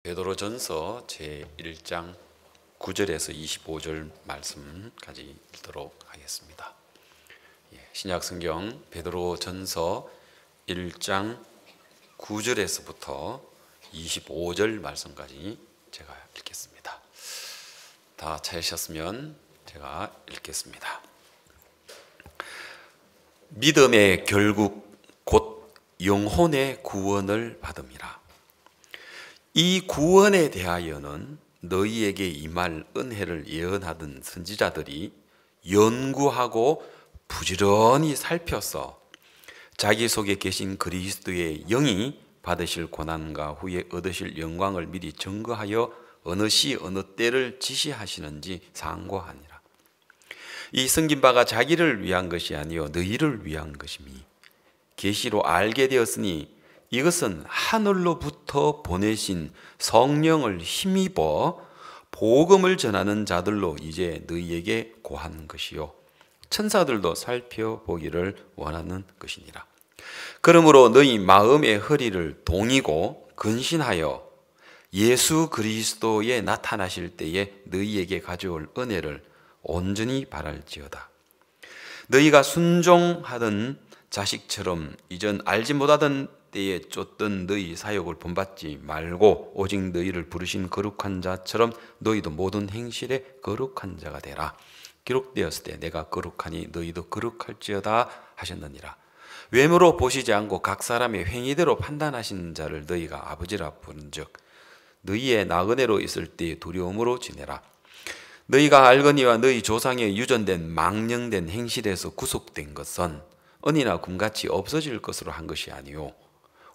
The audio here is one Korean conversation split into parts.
베드로전서 제1장 9절에서 25절 말씀까지 읽도록 하겠습니다. 신약성경 베드로전서 1장 9절에서부터 25절 말씀까지 제가 읽겠습니다. 다 찾으셨으면 제가 읽겠습니다. 믿음의 결국 곧 영혼의 구원을 받음이라. 이 구원에 대하여는 너희에게 임할 은혜를 예언하던 선지자들이 연구하고 부지런히 살펴서 자기 속에 계신 그리스도의 영이 받으실 고난과 후에 얻으실 영광을 미리 증거하여 어느 시 어느 때를 지시하시는지 상고하니라. 이 성긴 바가 자기를 위한 것이 아니요 너희를 위한 것이니 계시로 알게 되었으니 이것은 하늘로부터 보내신 성령을 힘입어 복음을 전하는 자들로 이제 너희에게 고한 것이요 천사들도 살펴보기를 원하는 것이니라. 그러므로 너희 마음의 허리를 동이고 근신하여 예수 그리스도에 나타나실 때에 너희에게 가져올 은혜를 온전히 바랄지어다. 너희가 순종하던 자식처럼 이전 알지 못하던 때에 쫓던 너희 사욕을 본받지 말고 오직 너희를 부르신 거룩한 자처럼 너희도 모든 행실에 거룩한 자가 되라. 기록되었을 때 내가 거룩하니 너희도 거룩할지어다 하셨느니라. 외모로 보시지 않고 각 사람의 행위대로 판단하시는 자를 너희가 아버지라 부른즉 너희의 나그네로 있을 때 두려움으로 지내라. 너희가 알거니와 너희 조상의 유전된 망령된 행실에서 구속된 것은 은이나 금같이 없어질 것으로 한 것이 아니요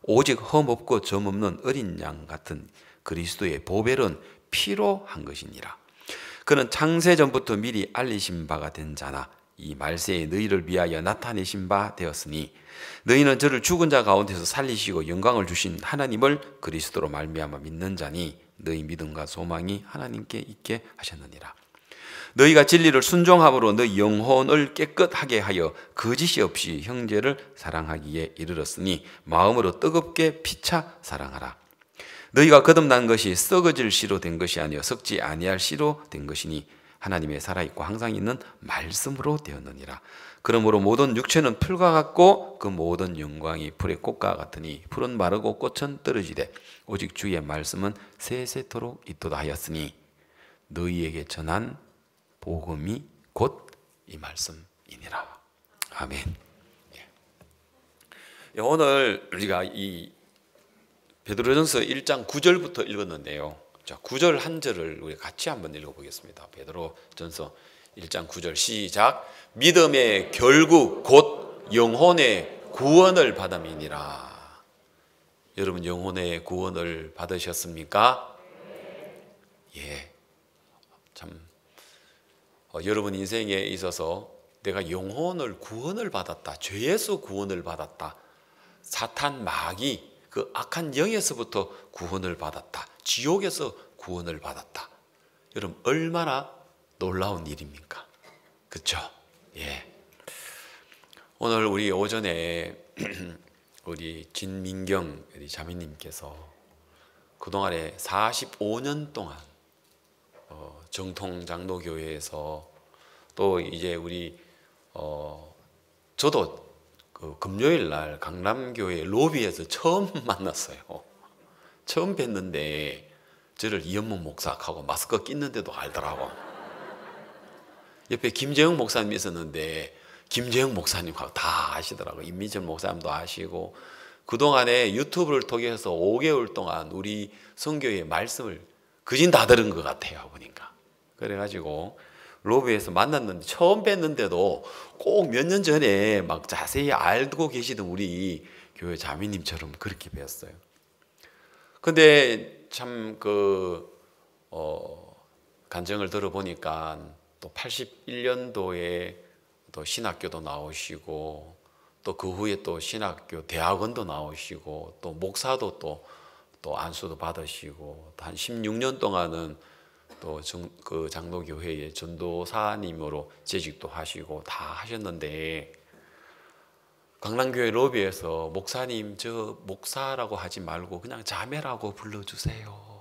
오직 흠없고 점없는 어린 양 같은 그리스도의 보배로운 피로 한 것이니라. 그는 창세전부터 미리 알리신 바가 된 자나 이 말세에 너희를 위하여 나타내신 바 되었으니 너희는 저를 죽은 자 가운데서 살리시고 영광을 주신 하나님을 그리스도로 말미암아 믿는 자니 너희 믿음과 소망이 하나님께 있게 하셨느니라. 너희가 진리를 순종함으로 너희 영혼을 깨끗하게 하여 거짓이 없이 형제를 사랑하기에 이르렀으니 마음으로 뜨겁게 피차 사랑하라. 너희가 거듭난 것이 썩어질 씨로 된 것이 아니요 썩지 아니할 씨로 된 것이니 하나님의 살아있고 항상 있는 말씀으로 되었느니라. 그러므로 모든 육체는 풀과 같고 그 모든 영광이 풀의 꽃과 같으니 풀은 마르고 꽃은 떨어지되 오직 주의 말씀은 세세토록 있도다 하였으니 너희에게 전한 복음이 곧 이 말씀이니라. 아멘. 오늘 우리가 이 베드로전서 1장 9절부터 읽었는데요. 자, 9절 한 절을 우리 같이 한번 읽어보겠습니다. 베드로전서 1장 9절 시작. 믿음의 결국 곧 영혼의 구원을 받음이니라. 여러분 영혼의 구원을 받으셨습니까? 예. 참 여러분 인생에 있어서 내가 영혼을 구원을 받았다. 죄에서 구원을 받았다. 사탄 마귀 그 악한 영에서부터 구원을 받았다. 지옥에서 구원을 받았다. 여러분 얼마나 놀라운 일입니까? 그렇죠? 예. 오늘 우리 오전에 우리 진민경 우리 자매님께서 그동안에 45년 동안 정통장로교회에서 또 이제 우리 저도 그 금요일 날 강남교회 로비에서 처음 만났어요. 처음 뵀는데 저를 이현목 목사하고 마스크 낀는데도 알더라고. 옆에 김재영 목사님이 있었는데 김재영 목사님하고 다 아시더라고. 임미전 목사님도 아시고 그동안에 유튜브를 통해서 5개월 동안 우리 선교의 말씀을 거진 다 들은 것 같아요. 보니까. 그래가지고 로비에서 만났는데 처음 뵀는데도 꼭 몇 년 전에 막 자세히 알고 계시던 우리 교회 자매님처럼 그렇게 뵀어요. 근데 참 간증을 들어보니까 또 81년도에 또 신학교도 나오시고 또 그 후에 또 신학교 대학원도 나오시고 또 목사도 또 안수도 받으시고 한 16년 동안은 또 그 장로교회의 전도사님으로 재직도 하시고 다 하셨는데 강남교회 로비에서 목사님 저 목사라고 하지 말고 그냥 자매라고 불러주세요.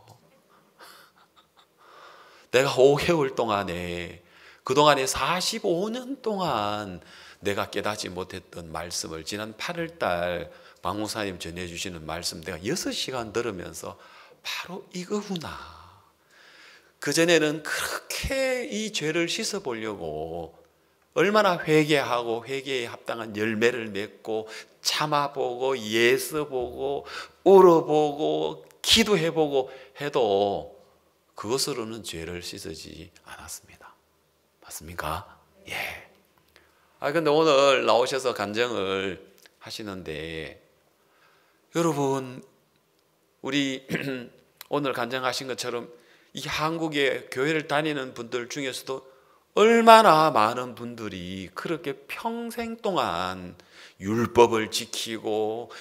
내가 5개월 동안에 그동안에 45년 동안 내가 깨닫지 못했던 말씀을 지난 8월달 박목사님 전해주시는 말씀 내가 6시간 들으면서 바로 이거구나. 그전에는 그렇게 이 죄를 씻어보려고 얼마나 회개하고 회개에 합당한 열매를 맺고 참아보고 예서보고 울어보고 기도해보고 해도 그것으로는 죄를 씻어지 않았습니다. 맞습니까? 예. 근데 오늘 나오셔서 간증을 하시는데 여러분 우리 오늘 간증하신 것처럼 이 한국의 교회를 다니는 분들 중에서도 얼마나 많은 분들이 그렇게 평생 동안 율법을 지키고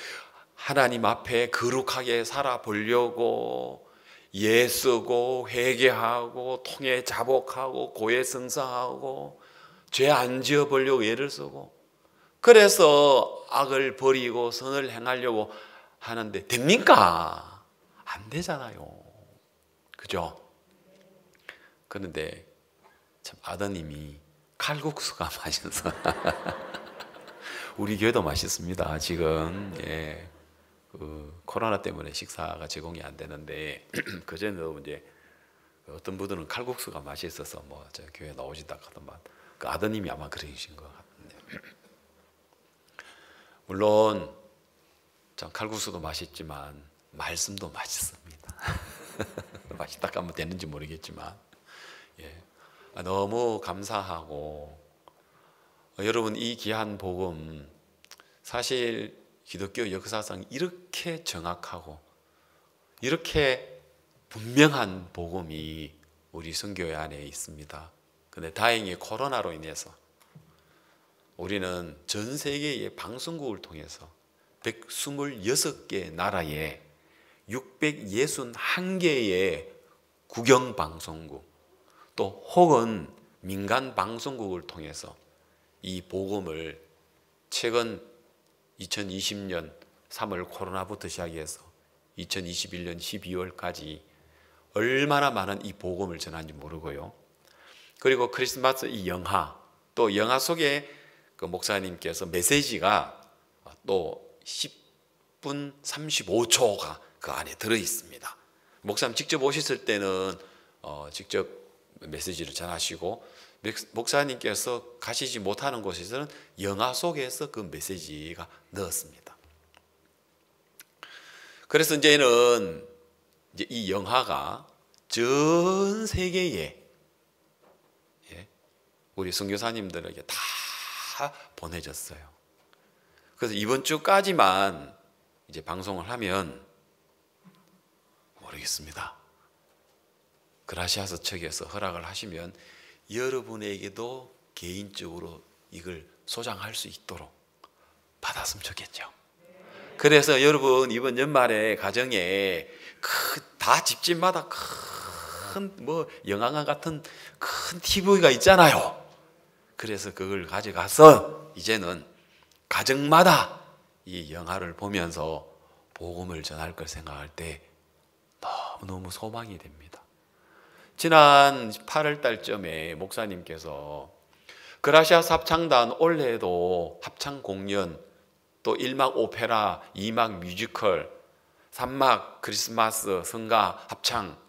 하나님 앞에 거룩하게 살아보려고 예쓰고 회개하고 통해 자복하고 고해성사하고 죄 안 지어보려고 애를 쓰고 그래서 악을 버리고 선을 행하려고 하는데 됩니까? 안 되잖아요. 그죠? 그런데 참 아드님이 칼국수가 맛있어서 우리 교회도 맛있습니다. 지금 예, 코로나 때문에 식사가 제공이 안 되는데 그전에도 이제 어떤 분들은 칼국수가 맛있어서 뭐 저 교회 나오시다 하더만 그 아드님이 아마 그러신 것 같은데 물론 참 칼국수도 맛있지만 말씀도 맛있습니다. 맛있다 하면 되는지 모르겠지만 예. 너무 감사하고 여러분 이 귀한 복음 사실 기독교 역사상 이렇게 정확하고 이렇게 분명한 복음이 우리 선교회 안에 있습니다. 근데 다행히 코로나로 인해서 우리는 전 세계의 방송국을 통해서 126개 나라에 661개의 국영 방송국 또 혹은 민간 방송국을 통해서 이 복음을 최근 2020년 3월 코로나부터 시작해서 2021년 12월까지 얼마나 많은 이 복음을 전한지 모르고요. 그리고 크리스마스 이 영화 또 영화 속에 그 목사님께서 메시지가 또 10분 35초가 그 안에 들어 있습니다. 목사님 직접 오셨을 때는 직접 메시지를 전하시고 목사님께서 가시지 못하는 곳에서는 영화 속에서 그 메시지가 넣었습니다. 그래서 이제는 이 영화가 전 세계에 우리 선교사님들에게 다 보내졌어요. 그래서 이번 주까지만 이제 방송을 하면 모르겠습니다. 그라시아서 측에서 허락을 하시면 여러분에게도 개인적으로 이걸 소장할 수 있도록 받았으면 좋겠죠. 그래서 여러분 이번 연말에 가정에 다 집집마다 큰 뭐 영화관 같은 큰 TV가 있잖아요. 그래서 그걸 가져가서 이제는 가정마다 이 영화를 보면서 복음을 전할 걸 생각할 때 너무너무 소망이 됩니다. 지난 8월 달쯤에 목사님께서 그라시아스 합창단 올해도 합창 공연 또 1막 오페라, 2막 뮤지컬, 3막 크리스마스 성가 합창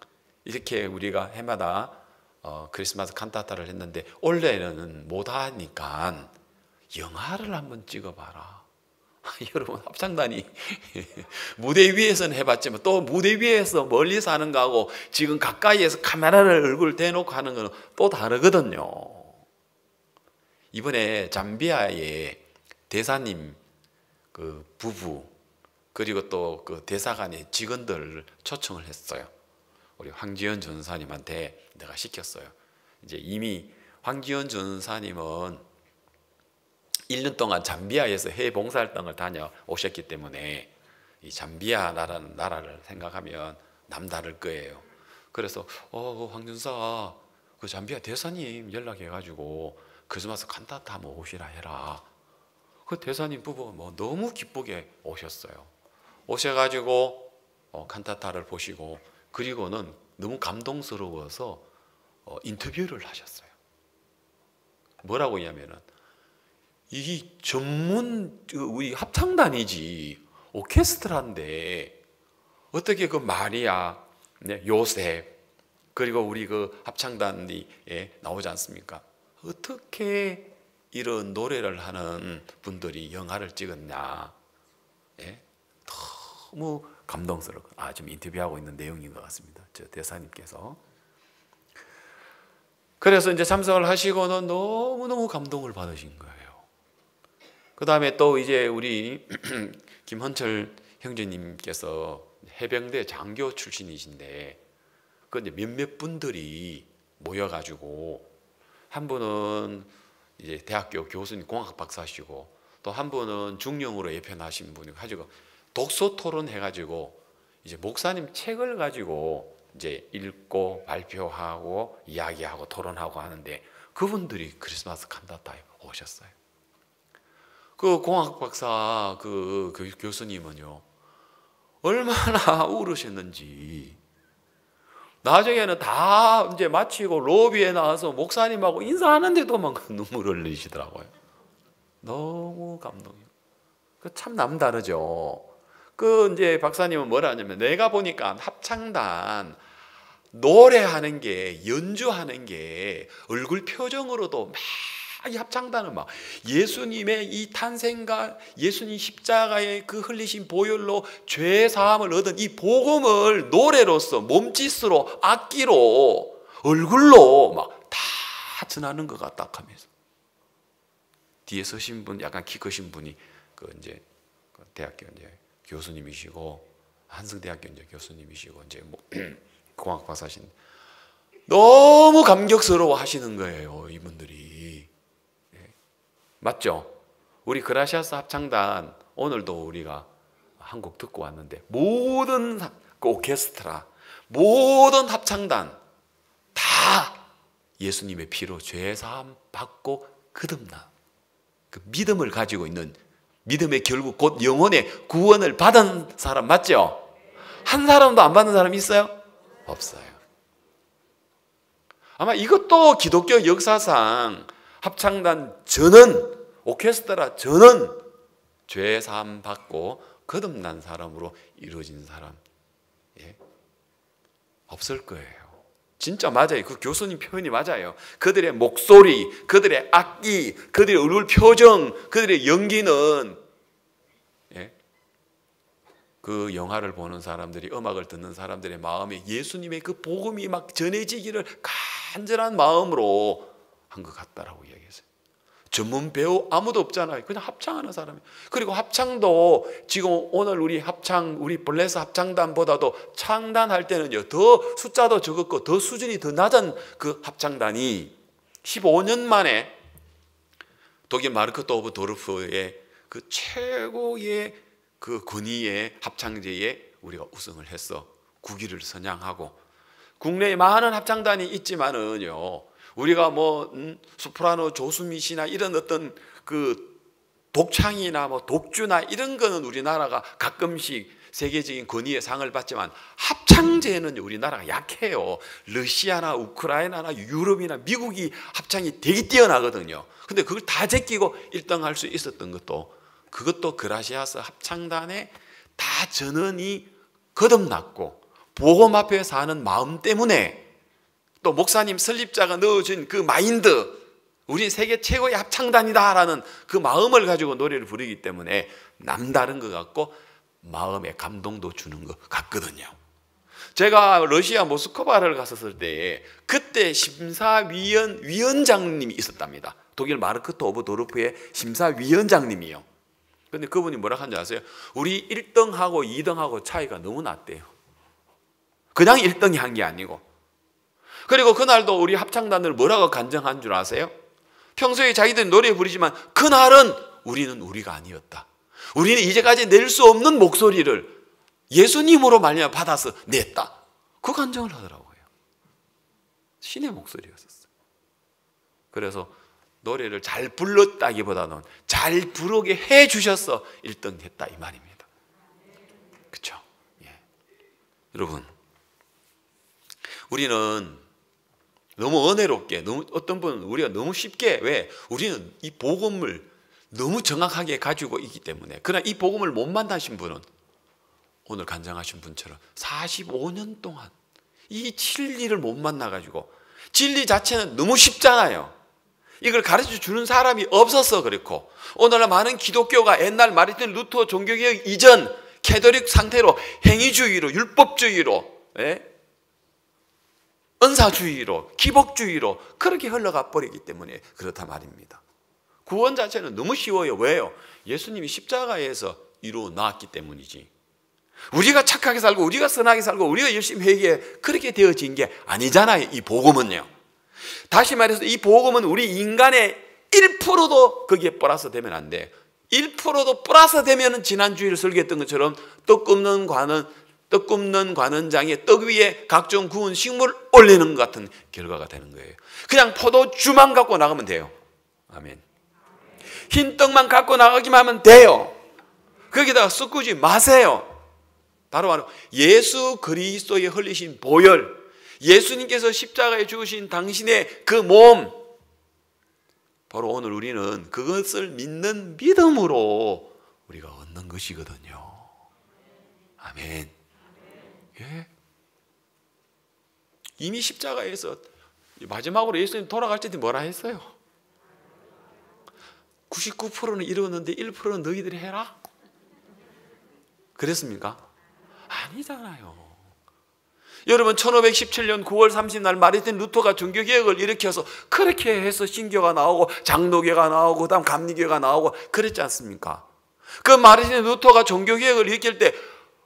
이렇게 우리가 해마다 크리스마스 칸타타를 했는데 올해는 못하니까 영화를 한번 찍어봐라. 여러분 합창단이 무대 위에서는 해봤지만 또 무대 위에서 멀리서 하는 거하고 지금 가까이에서 카메라를 얼굴 대놓고 하는 거는 또 다르거든요. 이번에 잠비아의 대사님 그 부부 그리고 또 그 대사관의 직원들을 초청을 했어요. 우리 황지연 전사님한테 내가 시켰어요. 이제 이미 황지연 전사님은 1년 동안 잠비아에서 해외 봉사활동을 다녀오셨기 때문에 이 잠비아라는 나라를 생각하면 남다를 거예요. 그래서 황전사 그 잠비아 대사님 연락해가지고 크리스마스 칸타타 한번 오시라 해라. 그 대사님 부부가 뭐 너무 기쁘게 오셨어요. 오셔가지고 칸타타를 보시고 그리고는 너무 감동스러워서 인터뷰를 하셨어요. 뭐라고 했냐면은 이 전문 우리 합창단이지 오케스트라인데 어떻게 그 마리아, 요셉 그리고 우리 그 합창단이 나오지 않습니까? 어떻게 이런 노래를 하는 분들이 영화를 찍었냐? 너무 감동스럽고 지금 인터뷰하고 있는 내용인 것 같습니다. 저 대사님께서. 그래서 이제 참석을 하시고는 너무너무 감동을 받으신 거예요. 그 다음에 또 이제 우리 김헌철 형제님께서 해병대 장교 출신이신데 그 이제 몇몇 분들이 모여가지고 한 분은 이제 대학교 교수님 공학 박사시고 또 한 분은 중령으로 예편하신 분이 가지고 독서 토론 해가지고 이제 목사님 책을 가지고 이제 읽고 발표하고 이야기하고 토론하고 하는데 그분들이 크리스마스 칸타타에 오셨어요. 그 공학 박사 그 교수님은요 얼마나 울으셨는지 나중에는 다 이제 마치고 로비에 나와서 목사님하고 인사하는데도 막 눈물을 흘리시더라고요. 너무 감동이에요. 그 참 남다르죠. 그 이제 박사님은 뭐라 하냐면 내가 보니까 합창단 노래하는 게 연주하는 게 얼굴 표정으로도 막 이 합창단은 막 예수님의 이 탄생과 예수님 십자가의 그 흘리신 보혈로 죄 사함을 얻은 이 복음을 노래로서 몸짓으로 악기로 얼굴로 막 다 전하는 것 같다 하면서 뒤에 서신 분 약간 키 크신 분이 그 이제 그 대학교 이제 교수님이시고 한성대학교 이제 교수님이시고 이제 뭐 공학 박사신 너무 감격스러워 하시는 거예요 이분들이. 맞죠? 우리 그라시아스 합창단 오늘도 우리가 한 곡 듣고 왔는데 모든 그 오케스트라 모든 합창단 다 예수님의 피로 죄사함 받고 거듭나 그 믿음을 가지고 있는 믿음의 결국 곧 영혼의 구원을 받은 사람 맞죠? 한 사람도 안 받는 사람 있어요? 없어요. 아마 이것도 기독교 역사상 합창단 전원 오케스트라 전원 죄 사함 받고 거듭난 사람으로 이루어진 사람 없을 거예요. 진짜 맞아요. 그 교수님 표현이 맞아요. 그들의 목소리, 그들의 악기, 그들의 얼굴 표정, 그들의 연기는 그 영화를 보는 사람들이 음악을 듣는 사람들의 마음에 예수님의 그 복음이 막 전해지기를 간절한 마음으로 한 것 같다라고 이야기했어요. 전문 배우 아무도 없잖아요. 그냥 합창하는 사람이. 그리고 합창도 지금 오늘 우리 블레스 합창단보다도 창단할 때는요 더 숫자도 적었고 더 수준이 더 낮은 그 합창단이 15년 만에 독일 마르크 도브 도르프의 그 최고의 그 권위의 합창제에 우리가 우승을 했어. 국위를 선양하고 국내에 많은 합창단이 있지만은요. 우리가 뭐 소프라노 조수미 씨나 이런 어떤 그 독창이나 뭐 독주나 이런 거는 우리나라가 가끔씩 세계적인 권위의 상을 받지만 합창제는 우리나라가 약해요. 러시아나 우크라이나나 유럽이나 미국이 합창이 되게 뛰어나거든요. 근데 그걸 다 제끼고 1등 할 수 있었던 것도 그것도 그라시아스 합창단의 다 전원이 거듭났고 복음 앞에 사는 마음 때문에 또 목사님 설립자가 넣어준 그 마인드 우리 세계 최고의 합창단이다라는 그 마음을 가지고 노래를 부르기 때문에 남다른 것 같고 마음에 감동도 주는 것 같거든요. 제가 러시아 모스크바를 갔었을 때 그때 위원장님이 있었답니다. 독일 마르크트 오브 도르프의 심사위원장님이요. 근데 그분이 뭐라 하는지 아세요? 우리 1등하고 2등하고 차이가 너무 났대요. 그냥 1등이 한 게 아니고. 그리고 그날도 우리 합창단을 뭐라고 간증한 줄 아세요? 평소에 자기들이 노래 부르지만 그날은 우리는 우리가 아니었다. 우리는 이제까지 낼 수 없는 목소리를 예수님으로 말미암아 받아서 냈다. 그 간증을 하더라고요. 신의 목소리였었어요. 그래서 노래를 잘 불렀다기보다는 잘 부르게 해 주셔서 1등 했다 이 말입니다. 그렇죠? 예. 여러분, 우리는 너무 은혜롭게, 너무 어떤 분은 우리가 너무 쉽게, 왜? 우리는 이 복음을 너무 정확하게 가지고 있기 때문에. 그러나 이 복음을 못 만나신 분은 오늘 간증하신 분처럼 45년 동안 이 진리를 못 만나가지고, 진리 자체는 너무 쉽잖아요. 이걸 가르쳐 주는 사람이 없어서 그렇고, 오늘날 많은 기독교가 옛날 마르틴 루터 종교개혁 이전 캐톨릭 상태로 행위주의로, 율법주의로, 은사주의로, 기복주의로 그렇게 흘러가 버리기 때문에 그렇다 말입니다. 구원 자체는 너무 쉬워요. 왜요? 예수님이 십자가에서 이루어 놨기 때문이지. 우리가 착하게 살고 우리가 선하게 살고 우리가 열심히 회개해 그렇게 되어진 게 아니잖아요. 이 복음은요. 다시 말해서 이 복음은 우리 인간의 1%도 거기에 플러스 되면 안 돼. 1%도 플러스 되면 지난주일 설교했던 것처럼 떡 굽는 관원장에 떡 위에 각종 구운 식물 올리는 것 같은 결과가 되는 거예요. 그냥 포도주만 갖고 나가면 돼요. 아멘. 흰 떡만 갖고 나가기만 하면 돼요. 거기다가 섞지 마세요. 바로 예수 그리스도의 흘리신 보혈, 예수님께서 십자가에 죽으신 당신의 그 몸, 바로 오늘 우리는 그것을 믿는 믿음으로 우리가 얻는 것이거든요. 아멘. 예. 이미 십자가에서 마지막으로 예수님 돌아갈 때 뭐라 했어요? 99%는 이루었는데 1%는 너희들이 해라? 그랬습니까? 아니잖아요. 여러분, 1517년 9월 30날 마르틴 루터가 종교개혁을 일으켜서 그렇게 해서 신교가 나오고 장로교가 나오고 그다음 감리교가 나오고 그랬지 않습니까? 그 마르틴 루터가 종교개혁을 일으킬 때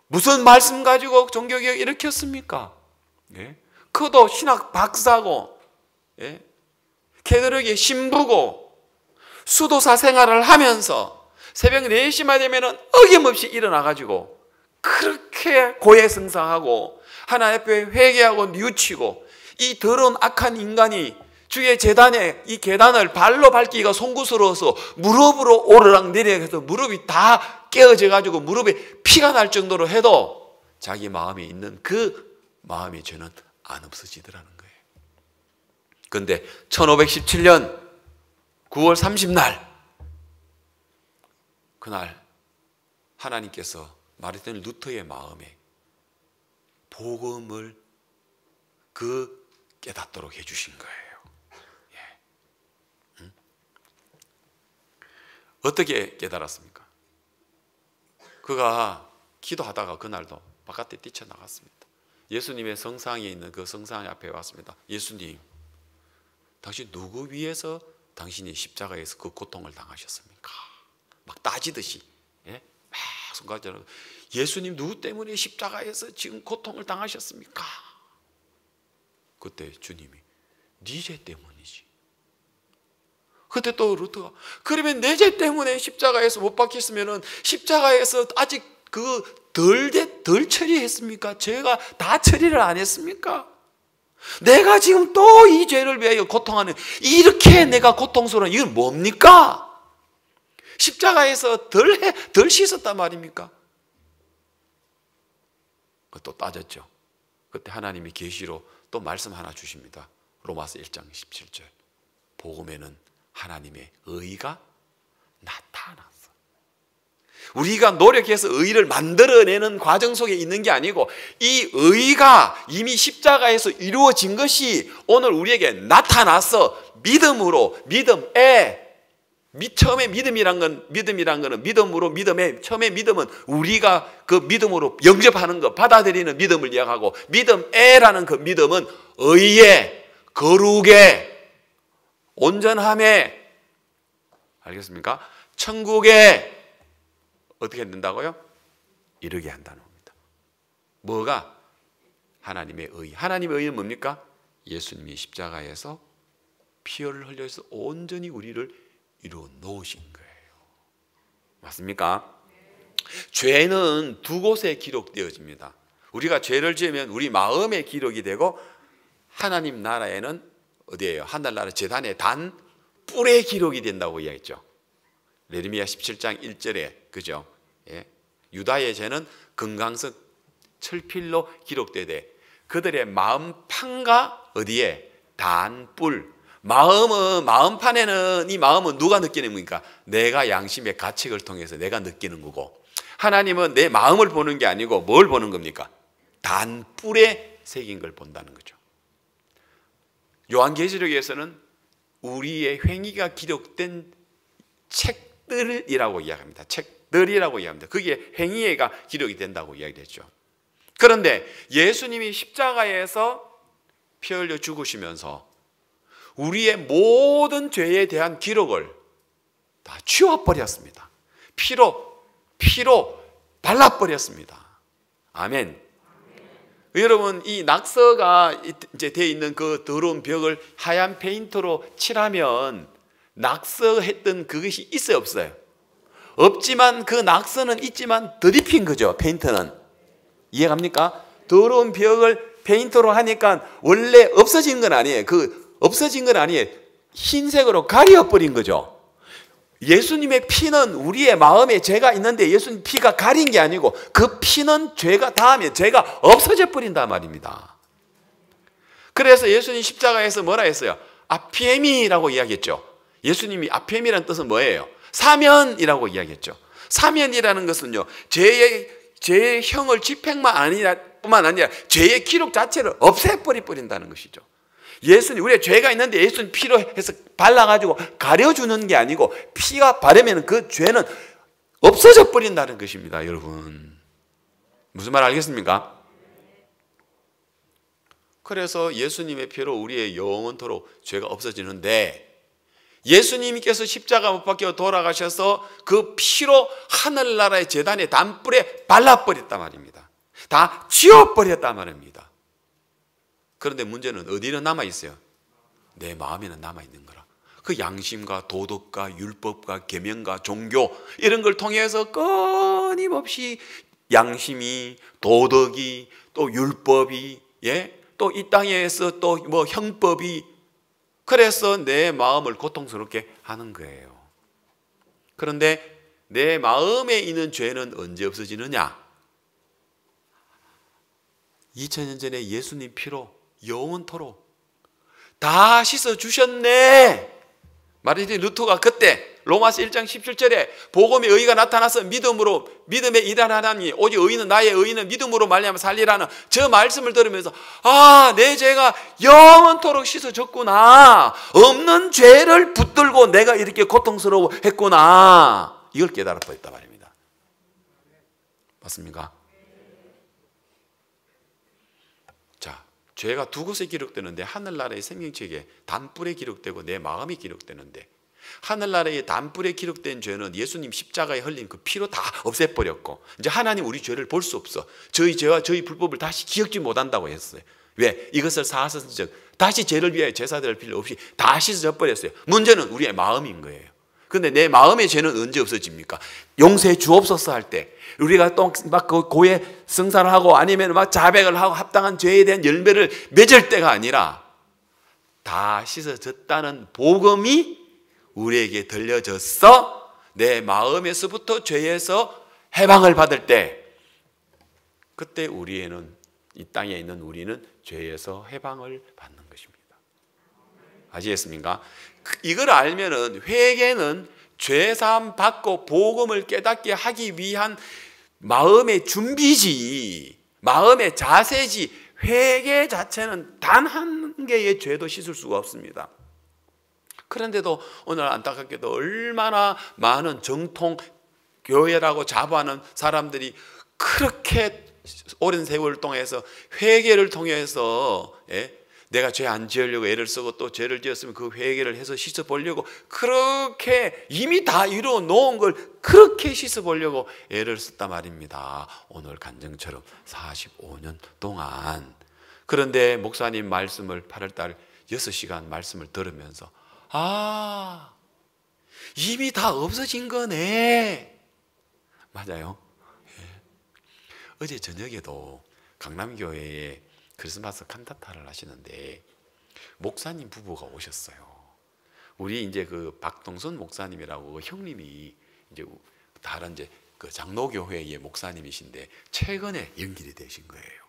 무슨 말씀 가지고 종교개혁을 일으켰습니까? 예? 그도 신학 박사고, 예? 캐톨릭의 신부고, 수도사 생활을 하면서 새벽 4시만 되면 어김없이 일어나가지고 그렇게 고해성사하고 하나님 앞에 회개하고 뉘우치고, 이 더러운 악한 인간이 주의 제단에 이 계단을 발로 밟기가 송구스러워서 무릎으로 오르락 내리락해서 무릎이 다 깨어져 가지고 무릎에 피가 날 정도로 해도 자기 마음에 있는 그 마음의 죄는 안 없어지더라는 거예요. 그런데 1517년 9월 30날 그날 하나님께서 마르틴 루터의 마음에 복음을 깨닫도록 해주신 거예요. 예. 어떻게 깨달았습니까? 그가 기도하다가 그날도 바깥에 뛰쳐나갔습니다. 예수님의 성상에 있는 그 성상 앞에 왔습니다. 예수님, 당신 누구 위해서 당신이 십자가에서 그 고통을 당하셨습니까? 막 따지듯이, 예? 막 손가락질하고, 예수님 누구 때문에 십자가에서 지금 고통을 당하셨습니까? 그때 주님이 네 죄 때문이지. 그때 또 루터가, 그러면 내 죄 때문에 십자가에서 못 박혔으면은 십자가에서 아직 덜 처리했습니까? 죄가 다 처리를 안 했습니까? 내가 지금 또 이 죄를 위하여 고통하는, 이렇게 내가 고통스러운 이건 뭡니까? 십자가에서 덜 씻었단 말입니까? 또 따졌죠. 그때 하나님이 계시로 또 말씀 하나 주십니다. 로마서 1장 17절. 복음에는 하나님의 의가 나타났어. 우리가 노력해서 의를 만들어내는 과정 속에 있는 게 아니고, 이 의가 이미 십자가에서 이루어진 것이 오늘 우리에게 나타나서 믿음으로, 처음에 믿음이란 거는 믿음으로, 처음에 믿음은 우리가 그 믿음으로 영접하는 것, 받아들이는 믿음을 이야기하고, 믿음에라는 그 믿음은 의에, 거룩에, 온전함에, 알겠습니까? 천국에 어떻게 된다고요? 이르게 한다는 겁니다. 뭐가? 하나님의 의. 하나님의 의는 뭡니까? 예수님이 십자가에서 피를 흘려서 온전히 우리를 이루어 놓으신 거예요. 맞습니까? 죄는 두 곳에 기록되어집니다. 우리가 죄를 지으면 우리 마음에 기록이 되고, 하나님 나라에는 어디예요? 하늘나라 제단의 단 뿔에 기록이 된다고 이야기했죠. 예레미야 17장 1절에, 그죠? 예. 유다의 죄는 금강석 철필로 기록되되 그들의 마음 판가 어디에? 단뿔. 마음판에는 이 마음은 누가 느끼는 겁니까? 내가 양심의 가책을 통해서 내가 느끼는 거고, 하나님은 내 마음을 보는 게 아니고 뭘 보는 겁니까? 단뿔에 새긴 걸 본다는 거죠. 요한계시록에서는 우리의 행위가 기록된 책들이라고 이야기합니다. 책들이라고 이야기합니다. 그게 행위가 기록이 된다고 이야기했죠. 그런데 예수님이 십자가에서 피 흘려 죽으시면서 우리의 모든 죄에 대한 기록을 다 지워버렸습니다. 피로 발라버렸습니다. 아멘. 여러분, 이 낙서가 이제 되어 있는 그 더러운 벽을 하얀 페인트로 칠하면 낙서했던 그것이 있어요, 없어요? 없지만 그 낙서는 있지만 더딥힌 거죠, 페인트는. 이해갑니까? 더러운 벽을 페인트로 하니까 원래 없어진 건 아니에요. 없어진 건 아니에요. 흰색으로 가려버린 거죠. 예수님의 피는 우리의 마음에 죄가 있는데 예수님 피가 가린 게 아니고 그 피는 죄가 닿으면 죄가 없어져 버린단 말입니다. 그래서 예수님 십자가에서 뭐라 했어요? 아피엠이라고 이야기했죠. 예수님이 아피엠이라는 뜻은 뭐예요? 사면이라고 이야기했죠. 사면이라는 것은요, 죄의 형을 뿐만 아니라 죄의 기록 자체를 없애버린다는 것이죠. 예수님, 우리의 죄가 있는데 예수님 피로 해서 발라가지고 가려주는 게 아니고 피가 바르면 그 죄는 없어져 버린다는 것입니다, 여러분. 무슨 말 알겠습니까? 그래서 예수님의 피로 우리의 영원토록 죄가 없어지는데, 예수님께서 십자가 못 박혀 돌아가셔서 그 피로 하늘나라의 제단의 단뿔에 발라버렸단 말입니다. 다 지워버렸단 말입니다. 그런데 문제는 어디는 남아있어요? 내 마음에는 남아있는 거라. 그 양심과 도덕과 율법과 계명과 종교 이런 걸 통해서 끊임없이 양심이, 도덕이, 또 율법이, 또 이 땅에서 또 뭐 형법이, 그래서 내 마음을 고통스럽게 하는 거예요. 그런데 내 마음에 있는 죄는 언제 없어지느냐? 2000년 전에 예수님 피로 영원토록 다 씻어주셨네. 마르틴 루터가 그때 로마서 1장 17절에 복음의 의가 나타나서 믿음의 일하는 하나님, 오직 나의 의는 믿음으로 말미암아 살리라는 저 말씀을 들으면서 내 죄가 영원토록 씻어졌구나. 없는 죄를 붙들고 내가 이렇게 고통스러워했구나. 이걸 깨달아 버렸단 말입니다. 맞습니까? 죄가 두 곳에 기록되는데 하늘나라의 생명책에 단뿔에 기록되고 내 마음이 기록되는데, 하늘나라의 단뿔에 기록된 죄는 예수님 십자가에 흘린 그 피로 다 없애버렸고, 이제 하나님 우리 죄를 볼 수 없어. 저희 죄와 저희 불법을 다시 기억지 못한다고 했어요. 왜? 이것을 사하선적 다시 죄를 위하여 제사 드릴 필요 없이 다 씻어져 버렸어요. 문제는 우리의 마음인 거예요. 근데 내 마음의 죄는 언제 없어집니까? 용서해 주옵소서 할 때, 우리가 또 막 고해 성사를 하고 아니면 막 자백을 하고 합당한 죄에 대한 열매를 맺을 때가 아니라 다 씻어졌다는 복음이 우리에게 들려져서 내 마음에서부터 죄에서 해방을 받을 때, 그때 우리에는, 이 땅에 있는 우리는 죄에서 해방을 받는 것입니다. 아시겠습니까? 이걸 알면은 회개는 죄사함 받고 복음을 깨닫게 하기 위한 마음의 준비지, 마음의 자세지, 회개 자체는 단 한 개의 죄도 씻을 수가 없습니다. 그런데도 오늘 안타깝게도 얼마나 많은 정통 교회라고 자부하는 사람들이 그렇게 오랜 세월을 통해서 회개를 통해서 내가 죄 안 지으려고 애를 쓰고 또 죄를 지었으면 그 회개를 해서 씻어보려고 그렇게 이미 다 이루어 놓은 걸 그렇게 씻어보려고 애를 썼단 말입니다. 오늘 간증처럼 45년 동안. 그런데 목사님 말씀을 8월달 6시간 말씀을 들으면서 이미 다 없어진 거네. 맞아요. 어제 저녁에도 강남교회에 크리스마스 칸타타를 하시는데 목사님 부부가 오셨어요. 우리 이제 그 박동선 목사님이라고 그 형님이 이제 다른 이제 그 장로교회의 목사님이신데 최근에 연결이 되신 거예요.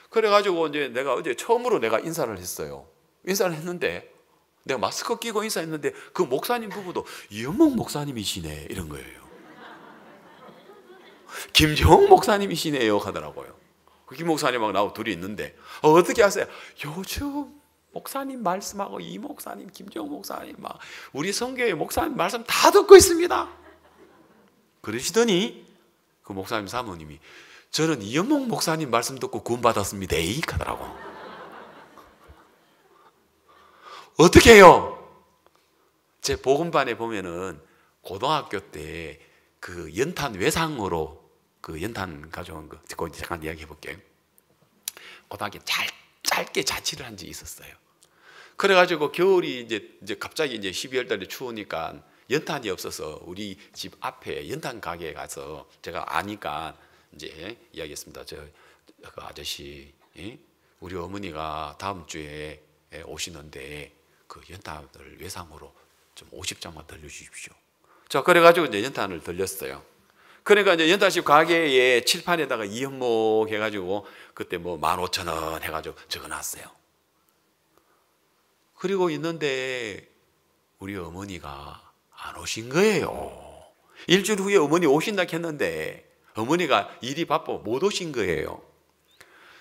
그래가지고 이제 내가 어제 처음으로 내가 인사를 했어요. 인사를 했는데, 내가 마스크 끼고 인사했는데 그 목사님 부부도 이현목 목사님이시네 이런 거예요. 김정옥 목사님이시네요 하더라고요. 그 김 목사님하고 나하고 둘이 있는데 어떻게 하세요? 요즘 목사님 말씀하고 이 목사님, 김정옥 목사님 막 우리 성교회 목사님 말씀 다 듣고 있습니다. 그러시더니 그 목사님 사모님이 저는 이현목 목사님 말씀 듣고 구원받았습니다 하더라고. 어떻게 해요? 제 복음반에 보면은 고등학교 때 그 연탄 외상으로 그 연탄 가져온 거 그거 잠깐 이야기해 볼게요. 고등학교 짧게 자취를 한 적이 있었어요. 그래가지고 겨울이 이제 갑자기 이제 12월 달에 추우니까 연탄이 없어서 우리 집 앞에 연탄 가게에 가서 제가 아니까 이제 이야기했습니다. 그 아저씨, 우리 어머니가 다음 주에 오시는데 그 연탄을 외상으로 좀 50장만 들려주십시오. 자, 그래가지고 이제 연탄을 들렸어요. 그러니까 이제 연탄집 가게에 칠판에다가 이현목 해가지고 그때 뭐 15,000원 해가지고 적어놨어요. 그리고 있는데 우리 어머니가 안 오신 거예요. 일주일 후에 어머니 오신다 했는데 어머니가 일이 바빠 못 오신 거예요.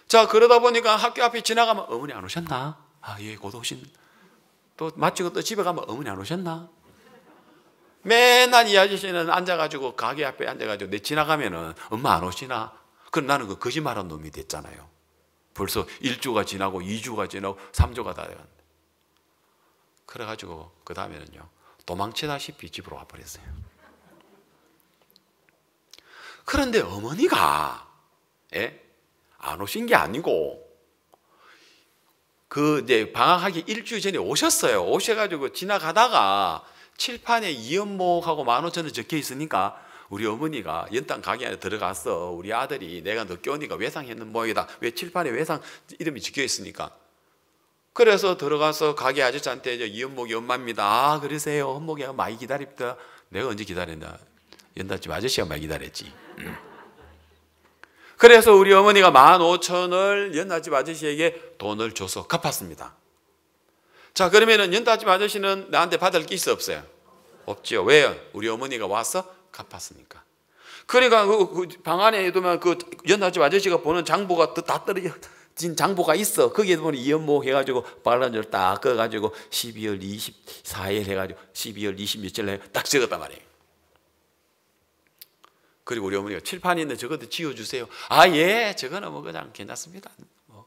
자, 그러다 보니까 학교 앞에 지나가면 어머니 안 오셨나? 아, 예, 곧 오신. 또 마치고 또 집에 가면 어머니 안 오셨나? 맨날 이 아저씨는 앉아가지고 가게 앞에 앉아가지고 내 지나가면은 엄마 안 오시나? 그럼 나는 그 거짓말한 놈이 됐잖아요. 벌써 1주가 지나고 2주가 지나고 3주가 다 돼갔는데. 그래가지고 그 다음에는요 도망치다시피 집으로 와버렸어요. 그런데 어머니가 안 오신 게 아니고 그 이제 방학하기 일주일 전에 오셨어요. 오셔가지고 지나가다가 칠판에 이현목하고 15,000원 적혀 있으니까 우리 어머니가 연탄 가게 안에 들어가서 우리 아들이 내가 늦게 오니까 외상했는 모양이다. 왜 칠판에 외상 이름이 적혀 있으니까. 그래서 들어가서 가게 아저씨한테 이현목이 엄마입니다. 아, 그러세요. 현목이 많이 기다립니다. 내가 언제 기다렸나? 연탄집 아저씨가 많이 기다렸지. 그래서 우리 어머니가 15,000원을 연탄집 아저씨에게 돈을 줘서 갚았습니다. 자, 그러면은 연탄집 아저씨는 나한테 받을 게 있어 없어요? 없지요. 왜요? 우리 어머니가 와서 갚았으니까. 그러니까 그 방 안에 두면 그 연탄집 아저씨가 보는 장부가 다 떨어진 장부가 있어. 거기에 보면 이현목 해가지고 빨간줄 딱 꺼가지고 12월 24일 해가지고 12월 26일 딱 적었단 말이에요. 그리고 우리 어머니가 칠판에 있는 저것도 지워주세요. 아, 예, 저거는 뭐 그냥 괜찮습니다. 뭐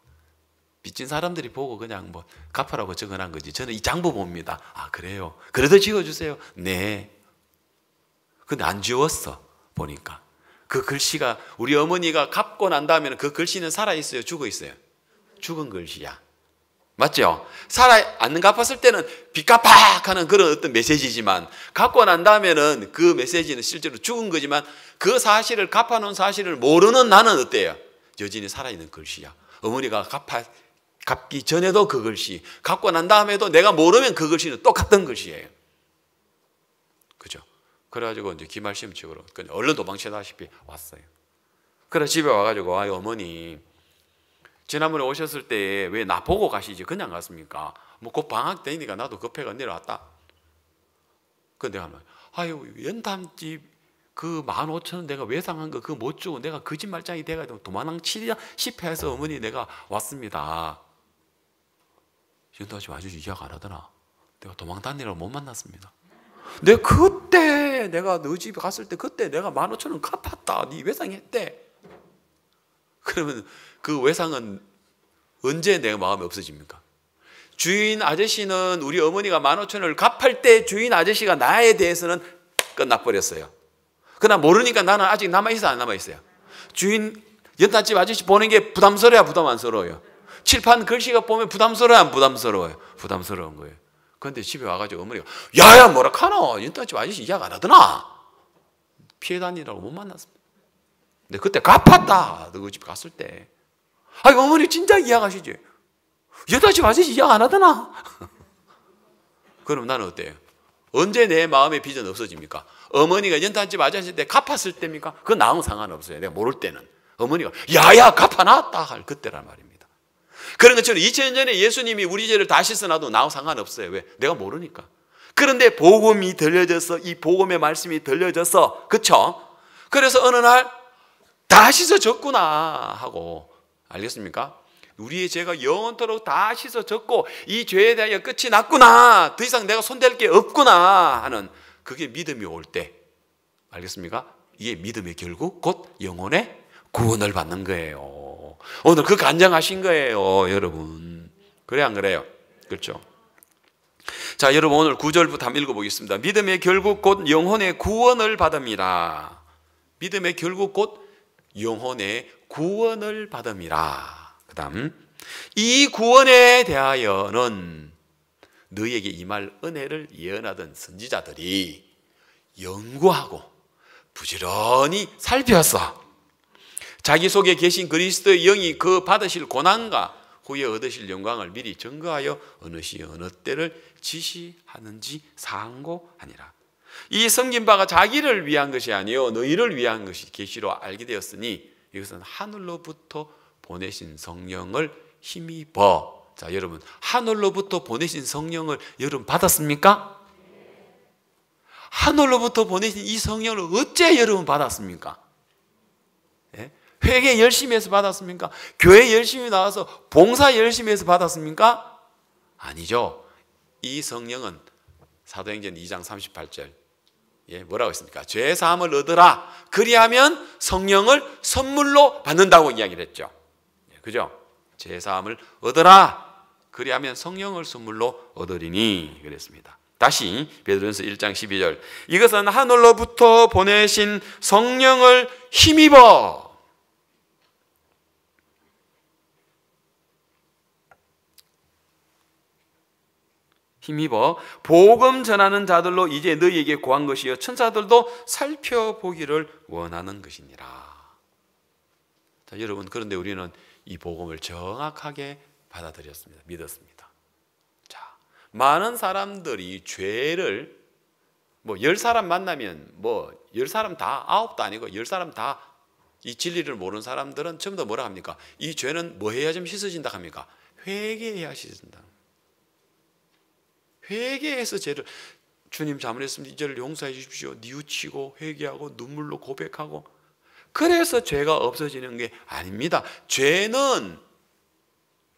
빚진 사람들이 보고 그냥 뭐 갚으라고 적어놓은 거지. 저는 이 장부 봅니다. 아, 그래요? 그래도 지워주세요. 네. 근데 안 지웠어. 보니까 그 글씨가 우리 어머니가 갚고 난 다음에는 그 글씨는 살아있어요? 죽어있어요? 죽은 글씨야. 맞죠? 안 갚았을 때는 빚 갚아 하는 그런 어떤 메시지지만 갚고 난 다음에는 그 메시지는 실제로 죽은 거지만 그 사실을 갚아놓은 사실을 모르는 나는 어때요? 여전히 살아있는 글씨야. 어머니가 갚기 전에도 그 글씨, 갚고 난 다음에도 내가 모르면 그 글씨는 똑같은 글씨예요. 그죠? 그래가지고 이제 기말시험 측으로 얼른 도망치다시피 왔어요. 그래서 집에 와가지고 아유 어머니 지난번에 오셨을 때 왜 나 보고 가시지 그냥 갔습니까? 뭐 곧 방학 되니까 나도 급해가 내려왔다. 근데 내가 아유 연탄집 그 15,000원 내가 외상한 거 그거 못 주고 내가 거짓말장이 돼가지고 도망치려 싶어서 어머니 내가 왔습니다. 연탄집 아저씨 이야기 안 하더나. 내가 도망 다니라고 못 만났습니다. 내가 그때 내가 너 집에 갔을 때 그때 내가 15,000원 갚았다. 네 외상했대. 그러면 그 외상은 언제 내 마음이 없어집니까? 주인 아저씨는 우리 어머니가 15,000원을 갚을 때 주인 아저씨가 나에 대해서는 끝나버렸어요. 그러나 모르니까 나는 아직 남아있어 안 남아있어요? 주인 연탄집 아저씨 보는 게 부담스러워야 부담 안 스러워요? 칠판 글씨가 보면 부담스러워야 안 부담스러워요? 부담스러운 거예요. 그런데 집에 와가지고 어머니가 야야 뭐라 카노 연탄집 아저씨 이야기 안 하더나 피해 다니라고 못 만났습니다. 근데 그때 갚았다. 너 그 집 갔을 때 아니 어머니 진짜 이야기하시지 연탄집 아저씨 이야기 안 하더나. 그럼 나는 어때요? 언제 내 마음의 빚은 없어집니까? 어머니가 연탄집 아저씨한테 갚았을 때입니까? 그건 나하고 상관없어요. 내가 모를 때는 어머니가 야야 갚아놨다 할 그때란 말입니다. 그런 것처럼 2000년 전에 예수님이 우리 죄를 다 씻어놔도 나하고 상관없어요. 왜? 내가 모르니까. 그런데 복음이 들려져서, 이 복음의 말씀이 들려져서, 그쵸? 그래서 어느 날 다 씻어졌구나 하고, 알겠습니까? 우리의 죄가 영원토록 다 씻어졌고 이 죄에 대하여 끝이 났구나, 더 이상 내가 손댈 게 없구나 하는, 그게 믿음이 올 때, 알겠습니까? 이게 믿음의 결국 곧 영혼의 구원을 받는 거예요. 오늘 그 간증하신 거예요, 여러분. 그래 안 그래요? 그렇죠? 자, 여러분 오늘 9절부터 한번 읽어보겠습니다. 믿음의 결국 곧 영혼의 구원을 받음이라. 믿음의 결국 곧 영혼의 구원을 받음이라. 그 다음, 이 구원에 대하여는 너희에게 임할 은혜를 예언하던 선지자들이 연구하고 부지런히 살펴서 자기 속에 계신 그리스도의 영이 그 받으실 고난과 후에 얻으실 영광을 미리 증거하여 어느 시 어느 때를 지시하는지 상고하니라. 이 섬긴 바가 자기를 위한 것이 아니요 너희를 위한 것이 계시로 알게 되었으니 이것은 하늘로부터 보내신 성령을 힘입어. 자, 여러분, 하늘로부터 보내신 성령을 여러분 받았습니까? 하늘로부터 보내신 이 성령을 어째 여러분 받았습니까? 예? 회개 열심히 해서 받았습니까? 교회 열심히 나와서 봉사 열심히 해서 받았습니까? 아니죠. 이 성령은 사도행전 2장 38절, 예, 뭐라고 했습니까? 죄사함을 얻으라. 그리하면 성령을 선물로 받는다고 이야기를 했죠. 그죠? 죄사함을 얻으라. 그리하면 성령을 선물로 얻으리니 그랬습니다. 다시 베드로전서 1장 12절, 이것은 하늘로부터 보내신 성령을 힘입어. 힘입어 복음 전하는 자들로 이제 너희에게 구한 것이요 천사들도 살펴보기를 원하는 것이니라. 자, 여러분, 그런데 우리는 이 복음을 정확하게 받아들였습니다. 믿었습니다. 자, 많은 사람들이 죄를 10사람 만나면 10사람 다, 9도 아니고 10사람 다 이 진리를 모르는 사람들은 전부 다 뭐라 합니까? 이 죄는 뭐 해야 좀 씻어진다 합니까? 회개해야 씻어진다. 회개해서 죄를, 주님 잘못했습니다, 이 죄를 용서해 주십시오, 뉘우치고 회개하고 눈물로 고백하고, 그래서 죄가 없어지는 게 아닙니다. 죄는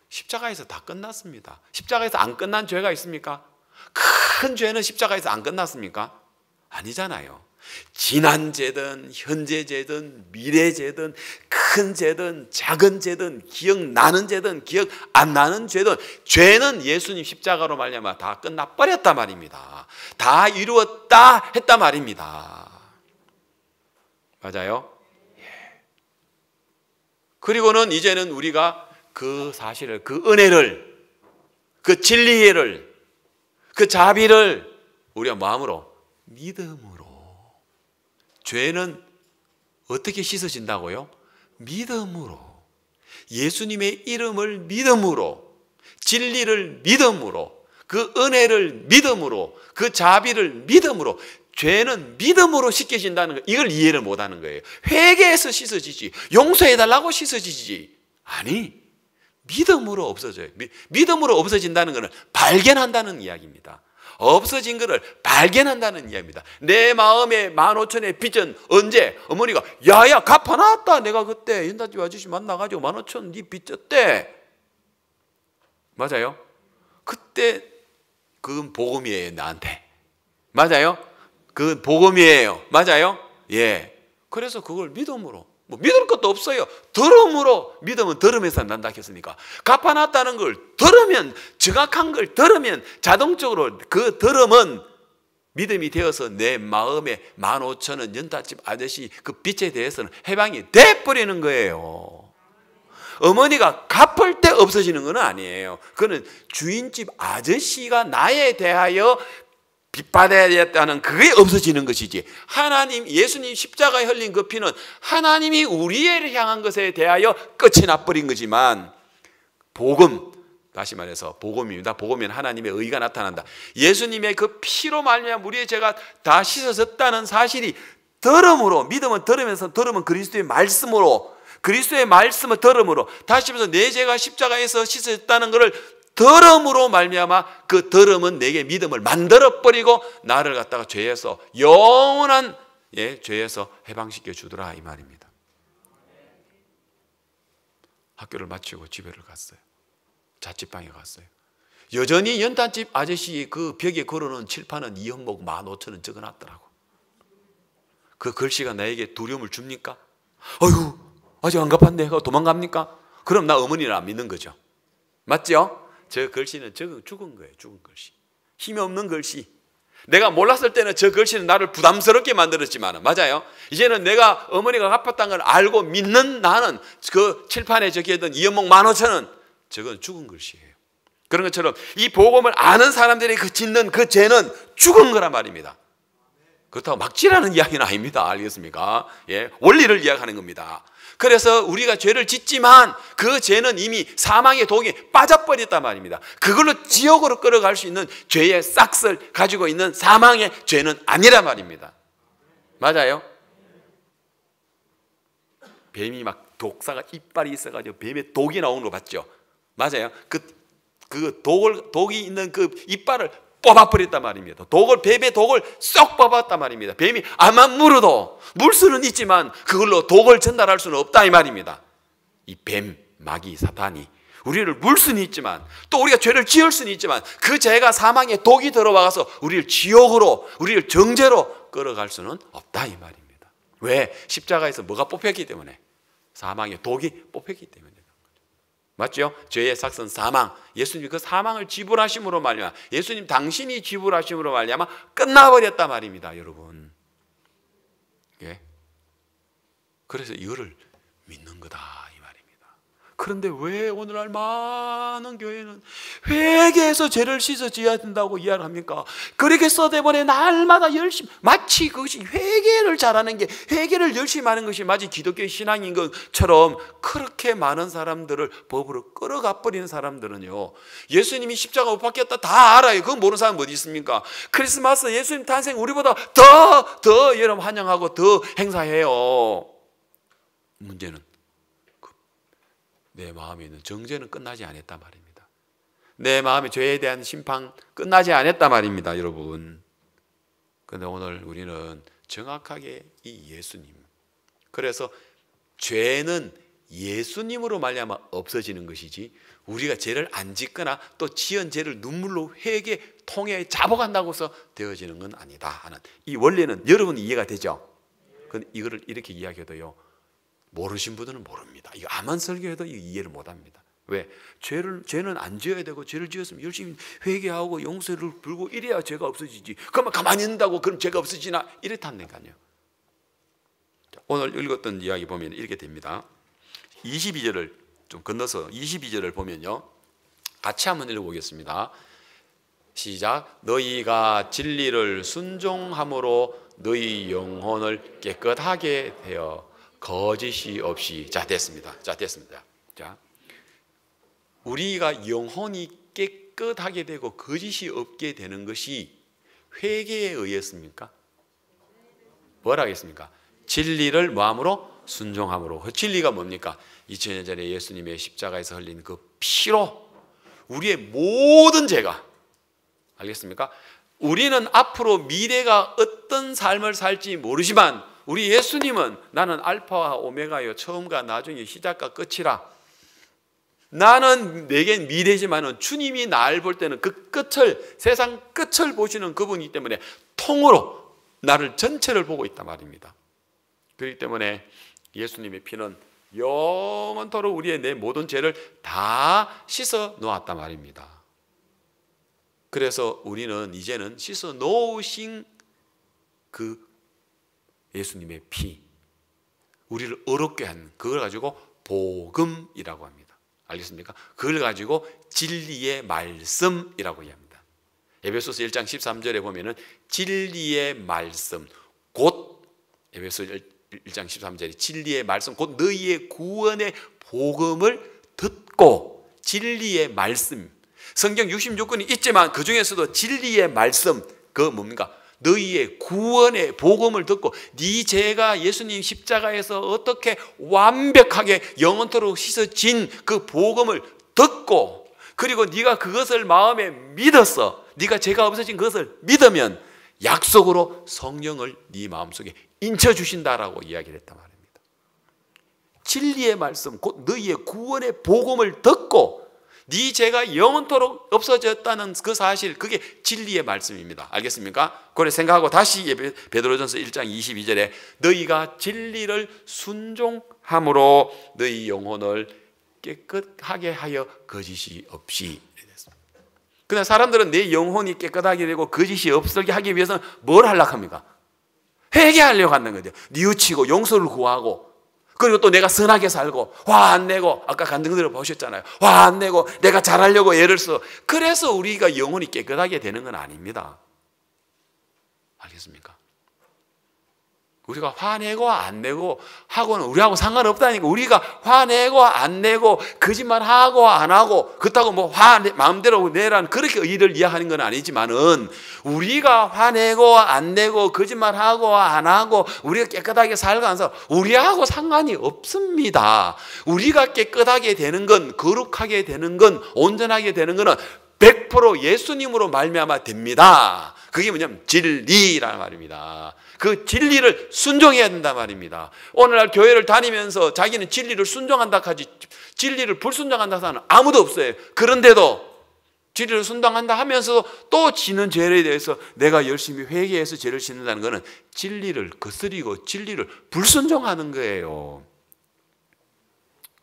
십자가에서 다 끝났습니다. 십자가에서 안 끝난 죄가 있습니까? 큰 죄는 십자가에서 안 끝났습니까? 아니잖아요. 지난 죄든 현재 죄든 미래 죄든 큰 죄든 작은 죄든 기억나는 죄든 기억 안 나는 죄든 죄는 예수님 십자가로 말미암아 다 끝나버렸단 말입니다. 다 이루었다 했단 말입니다. 맞아요? 예. 그리고는 이제는 우리가 그 사실을, 그 은혜를, 그 진리를, 그 자비를 우리가 마음으로, 믿음으로. 죄는 어떻게 씻어진다고요? 믿음으로. 예수님의 이름을 믿음으로, 진리를 믿음으로, 그 은혜를 믿음으로, 그 자비를 믿음으로. 죄는 믿음으로 씻겨진다는 거, 이걸 이해를 못하는 거예요. 회개해서 씻어지지, 용서해달라고 씻어지지. 아니, 믿음으로 없어져요. 믿음으로 없어진다는 것은 발견한다는 이야기입니다. 없어진 것을 발견한다는 이야기입니다. 내 마음의 15,000의 빚은 언제? 어머니가 야야 갚아놨다. 내가 그때 연단집 아저씨 만나가지고 15,000 네 빚 졌대. 맞아요? 그때 그건 복음이에요, 나한테. 맞아요? 그건 복음이에요. 맞아요? 예. 그래서 그걸 믿음으로, 믿을 것도 없어요. 들음으로, 믿음은 들음에서 난다 했으니까 갚아놨다는 걸 들으면, 정확한 걸 들으면 자동적으로 그 들음은 믿음이 되어서 내 마음에 15,000원 연탄집 아저씨 그 빚에 대해서는 해방이 돼버리는 거예요. 어머니가 갚을 때 없어지는 건 아니에요. 그거는 주인집 아저씨가 나에 대하여 빚받아야 되겠다는 그게 없어지는 것이지, 하나님, 예수님 십자가에 흘린 그 피는 하나님이 우리를 향한 것에 대하여 끝이 나버린 거지만, 복음, 다시 말해서 복음입니다. 복음은 하나님의 의가 나타난다. 예수님의 그 피로 말미암아 우리의 죄가 다 씻어졌다는 사실이 들음으로, 믿음은 들으면서, 들으면 그리스도의 말씀으로, 그리스도의 말씀을 들음으로, 다시 말해서 내 죄가 십자가에서 씻어졌다는 것을 들음으로 말미암아 그 들음은 내게 믿음을 만들어 버리고 나를 갖다가 죄에서 영원한 죄에서 해방시켜 주더라 이 말입니다. 학교를 마치고 집에를 갔어요. 자취방에 갔어요. 여전히 연탄집 아저씨 그 벽에 걸어놓은 칠판은 이연목 15,000원 적어놨더라고. 그 글씨가 나에게 두려움을 줍니까? 어휴, 아직 안 갚았네 하고 도망갑니까? 그럼 나 어머니를 안 믿는 거죠. 맞죠? 저 글씨는 죽은 거예요. 죽은 글씨. 힘이 없는 글씨. 내가 몰랐을 때는 저 글씨는 나를 부담스럽게 만들었지만, 맞아요. 이제는 내가 어머니가 갚았다는 걸 알고 믿는 나는 그 칠판에 적혀있던 이연목 15,000원, 저건 죽은 글씨예요. 그런 것처럼 이 복음을 아는 사람들이 그 짓는 그 죄는 죽은 거란 말입니다. 그렇다고 막지라는 이야기는 아닙니다. 알겠습니까? 예, 원리를 이야기하는 겁니다. 그래서 우리가 죄를 짓지만 그 죄는 이미 사망의 독에 빠져버렸단 말입니다. 그걸로 지옥으로 끌어갈 수 있는 죄의 싹을 가지고 있는 사망의 죄는 아니란 말입니다. 맞아요? 뱀이 막 독사가 이빨이 있어가지고 뱀의 독이 나오는 거 봤죠? 맞아요? 그 독이 있는 그 이빨을 뽑아버렸단 말입니다. 뱀의 독을 쏙 뽑았단 말입니다. 뱀이 암만 물어도 물 수는 있지만 그걸로 독을 전달할 수는 없다 이 말입니다. 이 뱀, 마귀, 사탄이 우리를 물 수는 있지만 또 우리가 죄를 지을 수는 있지만 그 죄가 사망의 독이 들어와서 우리를 지옥으로, 우리를 정죄로 끌어갈 수는 없다 이 말입니다. 왜? 십자가에서 뭐가 뽑혔기 때문에, 사망의 독이 뽑혔기 때문에. 맞죠? 죄의 삭은 사망. 예수님이 그 사망을 지불하심으로 말미암아, 예수님 당신이 지불하심으로 말미암아 끝나버렸단 말입니다, 여러분. 예? 그래서 이거를 믿는 거다 이 말입니다. 그런데 왜 오늘날 많은 교회는 회개해서 죄를 씻어져야 된다고 이야기를 합니까? 그렇게 써대번에 날마다 열심히, 마치 그것이 회개를 잘하는 게, 회개를 열심히 하는 것이 마치 기독교의 신앙인 것처럼 그렇게 많은 사람들을 법으로 끌어가 버리는 사람들은요, 예수님이 십자가 못 박혔다 다 알아요. 그거 모르는 사람 어디 있습니까? 크리스마스 예수님 탄생 우리보다 더 여러분 환영하고 더 행사해요. 문제는 내 마음에 있는 정죄는 끝나지 않았단 말입니다. 내 마음의 죄에 대한 심판 끝나지 않았단 말입니다, 여러분. 그런데 오늘 우리는 정확하게 이 예수님, 그래서 죄는 예수님으로 말미암아 없어지는 것이지 우리가 죄를 안 짓거나 또 지은 죄를 눈물로 회개 통해 자복한다고 해서 되어지는 건 아니다 하는 이 원리는 여러분 이해가 되죠? 그런데 이거를 이렇게 이야기해도요, 모르신 분들은 모릅니다. 이거 암만 설교해도 이해를 못합니다. 왜? 죄는 안 지어야 되고, 죄를 지었으면 열심히 회개하고 용서를 빌고 이래야 죄가 없어지지. 그러면 가만히 있는다고 그럼 죄가 없어지나? 이렇다니까요. 오늘 읽었던 이야기 보면 이렇게 됩니다. 22절을 좀 건너서 22절을 보면요, 같이 한번 읽어보겠습니다. 시작. 너희가 진리를 순종함으로 너희 영혼을 깨끗하게 되어 거짓이 없이. 자, 됐습니다. 자, 우리가 영혼이 깨끗하게 되고 거짓이 없게 되는 것이 회개에 의했습니까? 뭐라 하겠습니까? 진리를 뭐함으로? 순종함으로. 그 진리가 뭡니까? 2000년 전에 예수님의 십자가에서 흘린 그 피로 우리의 모든 죄가, 알겠습니까? 우리는 앞으로 미래가 어떤 삶을 살지 모르지만 우리 예수님은 나는 알파와 오메가요, 처음과 나중에 시작과 끝이라. 나는 내겐 미래지만은 주님이 나를 볼 때는 그 끝을, 세상 끝을 보시는 그분이기 때문에 통으로 나를 전체를 보고 있단 말입니다. 그렇기 때문에 예수님의 피는 영원토록 우리의 내 모든 죄를 다 씻어 놓았단 말입니다. 그래서 우리는 이제는 씻어 놓으신 그 예수님의 피, 우리를 어렵게 한 그걸 가지고 복음이라고 합니다. 알겠습니까? 그걸 가지고 진리의 말씀이라고 합니다. 에베소서 1장 13절에 보면은 진리의 말씀, 곧 에베소서 1장 13절에 진리의 말씀, 곧 너희의 구원의 복음을 듣고. 진리의 말씀, 성경 66권이 있지만 그 중에서도 진리의 말씀, 그 뭡니까? 너희의 구원의 복음을 듣고 네 죄가 예수님 십자가에서 어떻게 완벽하게 영원토록 씻어진 그 복음을 듣고, 그리고 네가 그것을 마음에 믿었어. 네가 죄가 없어진 그것을 믿으면 약속으로 성령을 네 마음속에 인쳐주신다라고 이야기를 했단 말입니다. 진리의 말씀, 곧 너희의 구원의 복음을 듣고 네 죄가 영원토록 없어졌다는 그 사실, 그게 진리의 말씀입니다. 알겠습니까? 그래 생각하고 다시 베드로전서 1장 22절에 너희가 진리를 순종함으로 너희 영혼을 깨끗하게 하여 거짓이 없이. 그러나 사람들은 내 영혼이 깨끗하게 되고 거짓이 없게 하기 위해서는 뭘 하려고 합니까? 회개하려고 하는 거죠. 뉘우치고 용서를 구하고, 그리고 또 내가 선하게 살고 화 안 내고, 아까 간증들을 보셨잖아요. 화 안 내고 내가 잘하려고 애를 써. 그래서 우리가 영혼이 깨끗하게 되는 건 아닙니다. 알겠습니까? 우리가 화내고 안 내고 하고는 우리하고 상관없다니까. 우리가 화내고 안 내고 거짓말하고 안 하고 그렇다고 뭐 마음대로 내라는 그렇게 의의를 이해하는 건 아니지만은, 우리가 화내고 안 내고 거짓말하고 안 하고 우리가 깨끗하게 살고 안 살고 우리하고 상관이 없습니다. 우리가 깨끗하게 되는 건, 거룩하게 되는 건, 온전하게 되는 거는 100% 예수님으로 말미암아 됩니다. 그게 뭐냐면 진리라는 말입니다. 그 진리를 순종해야 된단 말입니다. 오늘날 교회를 다니면서 자기는 진리를 순종한다 하지 진리를 불순종한다 하는 아무도 없어요. 그런데도 진리를 순종한다 하면서 또 지는 죄에 대해서 내가 열심히 회개해서 죄를 씻는다는 것은 진리를 거스리고 진리를 불순종하는 거예요.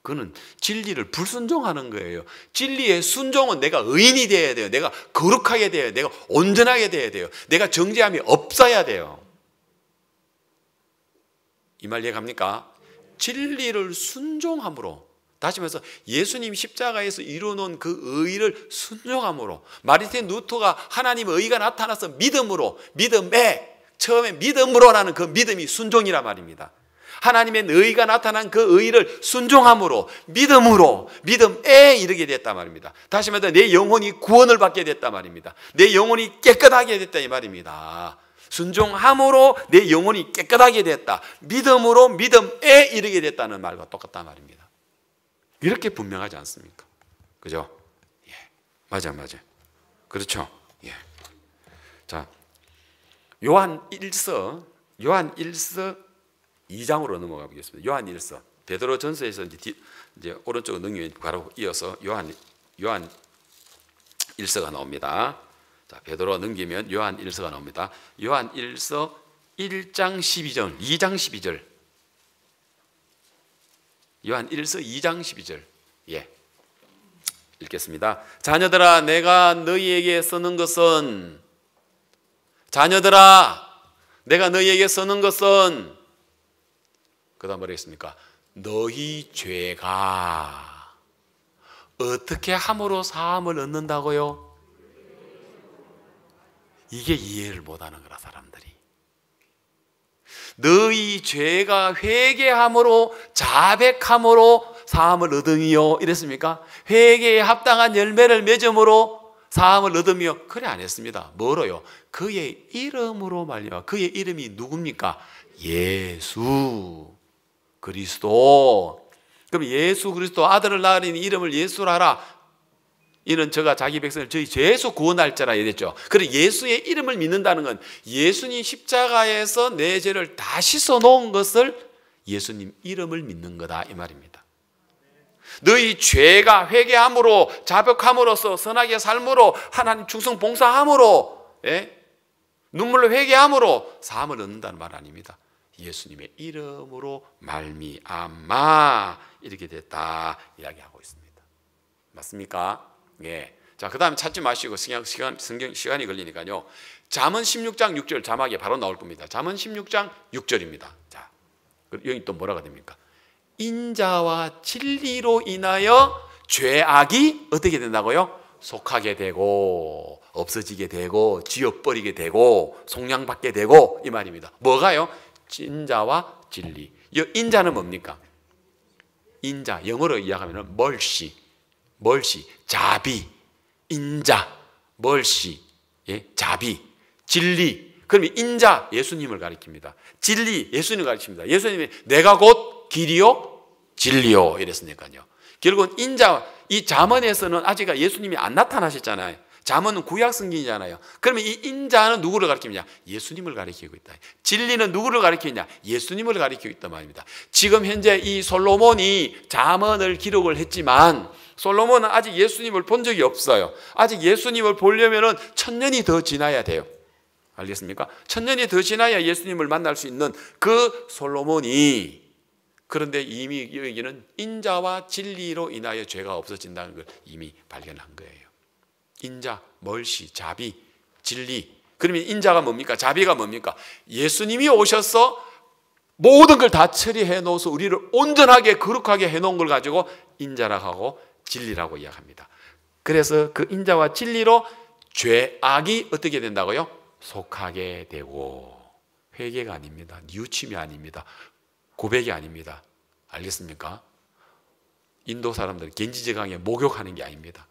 그는 진리를 불순종하는 거예요. 진리의 순종은 내가 의인이 되어야 돼요. 내가 거룩하게 되어야 돼요. 내가 온전하게 되어야 돼요. 내가 정죄함이 없어야 돼요. 이 말 이해갑니까? 진리를 순종함으로, 다시 말해서 예수님 십자가에서 이루어놓은 그 의의를 순종함으로, 마르틴 루터가 하나님의 의의가 나타나서 믿음으로, 믿음에, 처음에 믿음으로라는 그 믿음이 순종이란 말입니다. 하나님의 의의가 나타난 그 의의를 순종함으로, 믿음으로, 믿음에 이르게 됐단 말입니다. 다시 말해서 내 영혼이 구원을 받게 됐단 말입니다. 내 영혼이 깨끗하게 됐다 이 말입니다. 순종함으로 내 영혼이 깨끗하게 됐다. 믿음으로 믿음에 이르게 됐다는 말과 똑같단 말입니다. 이렇게 분명하지 않습니까? 그죠? 예. 맞아요. 그렇죠? 예. 자, 요한 1서 2장으로 넘어가 보겠습니다. 요한 1서. 베드로 전서에서 이제 오른쪽으로 넘기면 바로 이어서 요한 1서가 나옵니다. 자, 베드로 넘기면 요한 1서가 나옵니다. 요한 1서 1장 12절, 2장 12절. 요한 1서 2장 12절. 예. 읽겠습니다. 자녀들아, 내가 너희에게 쓰는 것은, 그 다음 뭐라 했습니까? 너희 죄가 어떻게 함으로 사함을 얻는다고요? 이게 이해를 못하는 거라, 사람들이. 너희 죄가 회개함으로, 자백함으로 사함을 얻으며 이랬습니까? 회개에 합당한 열매를 맺음으로 사함을 얻으며. 그래 안 했습니다. 뭐로요? 그의 이름으로 말미암아. 그의 이름이 누굽니까? 예수 그리스도. 그럼 예수 그리스도 아들을 낳으니 이름을 예수라 하라. 이는 저가 자기 백성을 저희 죄에서 구원할 자라 이랬죠. 그래, 예수의 이름을 믿는다는 건 예수님 십자가에서 내 죄를 다 씻어 놓은 것을 예수님 이름을 믿는 거다 이 말입니다. 너희 죄가 회개함으로, 자백함으로써, 선하게 삶으로, 하나님 충성 봉사함으로, 눈물로 회개함으로 사함을 얻는다는 말 아닙니다. 예수님의 이름으로 말미암아 이렇게 됐다 이야기하고 있습니다. 맞습니까? 예. 자, 그 다음에 찾지 마시고 시간이 걸리니까요. 잠언 16장 6절 자막에 바로 나올 겁니다. 잠언 16장 6절입니다. 자, 여기 또 뭐라가 됩니까? 인자와 진리로 인하여 죄악이 어떻게 된다고요? 속하게 되고, 없어지게 되고, 지워버리게 되고, 속량받게 되고 이 말입니다. 뭐가요? 인자와 진리. 인자는 뭡니까? 인자, 영어로 이야기하면 멀시, 자비, 인자, 멀시, 자비, 진리, 그러면 인자 예수님을 가리킵니다. 진리 예수님을 가리킵니다. 예수님이 내가 곧 길이요 진리요 이랬으니까요. 결국은 인자, 이 잠언에서는 아직 예수님이 안 나타나셨잖아요. 잠언은 구약 성경이잖아요. 그러면 이 인자는 누구를 가리키느냐? 예수님을 가리키고 있다. 진리는 누구를 가리키느냐? 예수님을 가리키고 있단 말입니다. 지금 현재 이 솔로몬이 잠언을 기록을 했지만 솔로몬은 아직 예수님을 본 적이 없어요. 아직 예수님을 보려면 1000년이 더 지나야 돼요. 알겠습니까? 1000년이 더 지나야 예수님을 만날 수 있는 그 솔로몬이, 그런데 이미 여기는 인자와 진리로 인하여 죄가 없어진다는 걸 이미 발견한 거예요. 인자, 멀시, 자비, 진리. 그러면 인자가 뭡니까? 자비가 뭡니까? 예수님이 오셔서 모든 걸 다 처리해 놓아서 우리를 온전하게 거룩하게 해놓은 걸 가지고 인자라고 하고 진리라고 이야기합니다. 그래서 그 인자와 진리로 죄악이 어떻게 된다고요? 속하게 되고, 회개가 아닙니다. 뉘우침이 아닙니다. 고백이 아닙니다. 알겠습니까? 인도 사람들은 겐지제강에 목욕하는 게 아닙니다.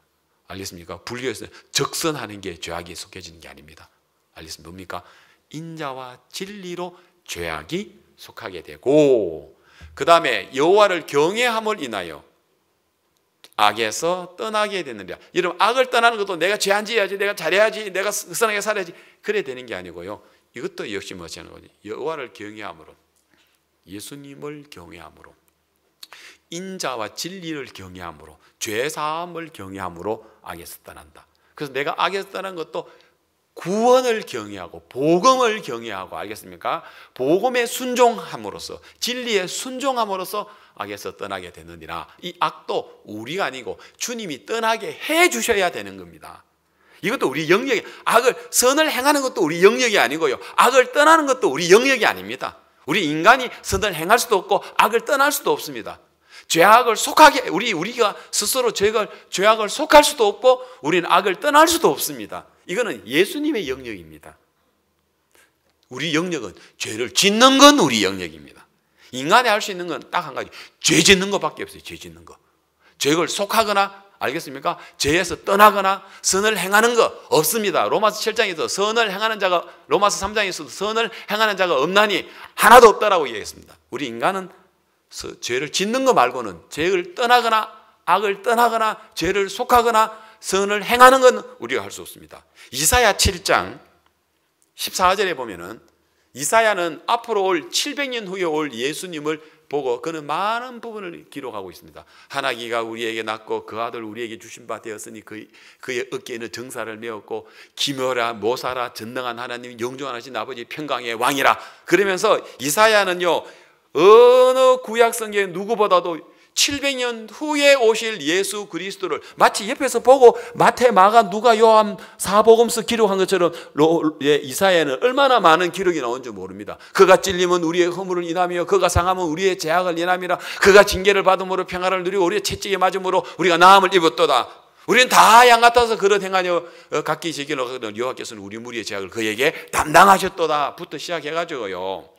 알겠습니까? 불교에서 적선하는 게 죄악이 속해지는 게 아닙니다. 알겠습니까? 뭡니까? 인자와 진리로 죄악이 속하게 되고, 그 다음에 여호와를 경외함을 인하여 악에서 떠나게 되느니라. 여러분, 악을 떠나는 것도 내가 죄 안 지어야지, 내가 잘해야지, 내가 선하게 살아야지, 그래 되는 게 아니고요. 이것도 역시 무엇이 하는 거지? 여호와를 경외함으로, 예수님을 경외함으로, 인자와 진리를 경외함으로, 죄사함을 경외함으로 악에서 떠난다. 그래서 내가 악에서 떠난 것도 구원을 경외하고 복음을 경외하고, 알겠습니까? 복음에 순종함으로써, 진리에 순종함으로써 악에서 떠나게 되느니라. 이 악도 우리가 아니고 주님이 떠나게 해 주셔야 되는 겁니다. 이것도 우리 영역이, 선을 행하는 것도 우리 영역이 아니고요, 악을 떠나는 것도 우리 영역이 아닙니다. 우리 인간이 선을 행할 수도 없고 악을 떠날 수도 없습니다. 죄악을 속하게, 우리가 스스로 죄악을 속할 수도 없고 우리는 악을 떠날 수도 없습니다. 이거는 예수님의 영역입니다. 우리 영역은 죄를 짓는 건 우리 영역입니다. 인간이 할 수 있는 건 딱 한 가지, 죄 짓는 것밖에 없어요. 죄 짓는 거. 죄를 속하거나, 알겠습니까? 죄에서 떠나거나 선을 행하는 거 없습니다. 로마서 7장에서 선을 행하는 자가, 로마서 3장에서도 선을 행하는 자가 없나니 하나도 없다라고 얘기했습니다. 우리 인간은 죄를 짓는 거 말고는 죄를 떠나거나 악을 떠나거나 죄를 속하거나 선을 행하는 건 우리가 할 수 없습니다. 이사야 7장 14절에 보면은 이사야는 앞으로 올 700년 후에 올 예수님을 보고 그는 많은 부분을 기록하고 있습니다. 하나기가 우리에게 낳고 그 아들 우리에게 주신 바 되었으니 그의 어깨에는 정사를 메었고 기묘라 모사라 전능한 하나님 영존한 하신 아버지 평강의 왕이라. 그러면서 이사야는요, 어느 구약 성경에 누구보다도 700년 후에 오실 예수 그리스도를 마치 옆에서 보고 마태, 마가, 누가, 요한 사복음서 기록한 것처럼 이사야는 얼마나 많은 기록이 나온지 모릅니다. 그가 찔림은 우리의 허물을 인하며 그가 상함은 우리의 죄악을 인함이라. 그가 징계를 받음으로 평화를 누리고 우리의 채찍에 맞음으로 우리가 나음을 입었도다. 우리는 다 양 같아서 그릇 행하여 각기 제길로 가거든 여호와께서는 우리 무리의 죄악을 그에게 담당하셨도다 부터 시작해가지고요,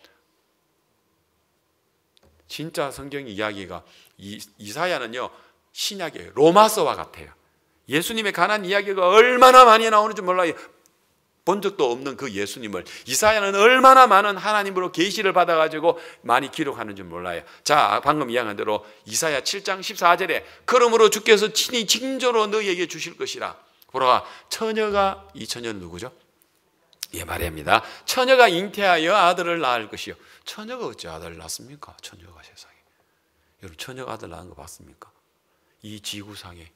진짜 성경 이야기가 이사야는요, 신약의 로마서와 같아요. 예수님에 관한 이야기가 얼마나 많이 나오는지 몰라요. 본 적도 없는 그 예수님을 이사야는 얼마나 많은 하나님으로 계시를 받아가지고 많이 기록하는지 몰라요. 자, 방금 이야기한 대로 이사야 7장 14절에 그러므로 주께서 친히 징조로 너희에게 주실 것이라. 보라, 처녀가, 이 처녀는 누구죠? 예, 말입니다. 처녀가 잉태하여 아들을 낳을 것이요. 처녀가 어찌 아들을 낳습니까? 처녀가 세상에. 여러분, 처녀가 아들 낳은 거 봤습니까? 이 지구상에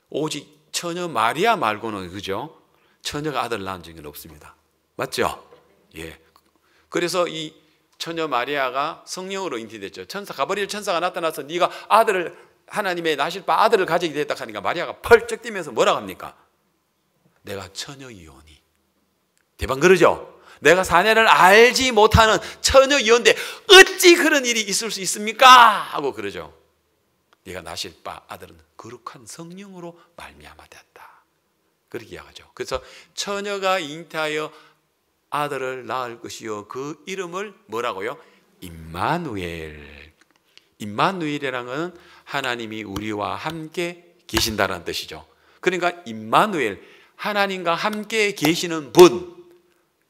오직 처녀 마리아 말고는, 그죠? 처녀가 아들 낳은 적은 없습니다. 맞죠? 예. 그래서 이 처녀 마리아가 성령으로 잉태됐죠. 가브리엘 천사가 나타나서 네가 아들을, 하나님의 나실 바 아들을 가지게 됐다 하니까 마리아가 펄쩍 뛰면서 뭐라고 합니까? 내가 처녀이오니. 대박 그러죠? 내가 사내를 알지 못하는 처녀이온데 어찌 그런 일이 있을 수 있습니까? 하고 그러죠. 네가 나실 바 아들은 거룩한 성령으로 말미암아 되었다. 그렇게 이야기하죠. 그래서 처녀가 잉태하여 아들을 낳을 것이요, 그 이름을 뭐라고요? 임마누엘. 임마누엘이라는 것은 하나님이 우리와 함께 계신다는 뜻이죠. 그러니까 임마누엘, 하나님과 함께 계시는 분,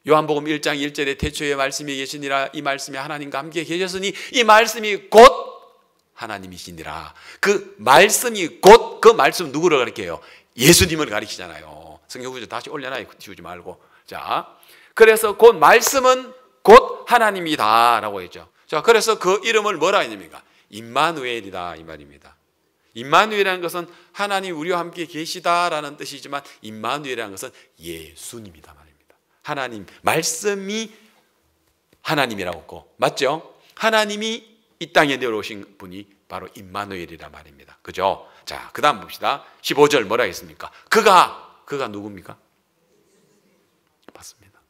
요한복음 1장 1절에 태초에 말씀이 계시니라. 이 말씀이 하나님과 함께 계셨으니 이 말씀이 곧 하나님이시니라. 그 말씀이 곧, 그 말씀 누구를 가리켜요? 예수님을 가리키잖아요. 성경 구절 다시 올려놔요. 지우지 말고. 자, 그래서 곧 말씀은 곧 하나님이다 라고 했죠. 자, 그래서 그 이름을 뭐라 했습니까? 임마누엘이다 이 말입니다. 임마누엘이라는 것은 하나님 우리와 함께 계시다라는 뜻이지만 임마누엘이라는 것은 예수님이다 말입니다. 하나님, 말씀이 하나님이라고 했고, 맞죠? 하나님이 이 땅에 내려오신 분이 바로 임마누엘이란 말입니다. 그죠? 자, 그 다음 봅시다. 15절 뭐라 했습니까? 그가 누굽니까? 맞습니다.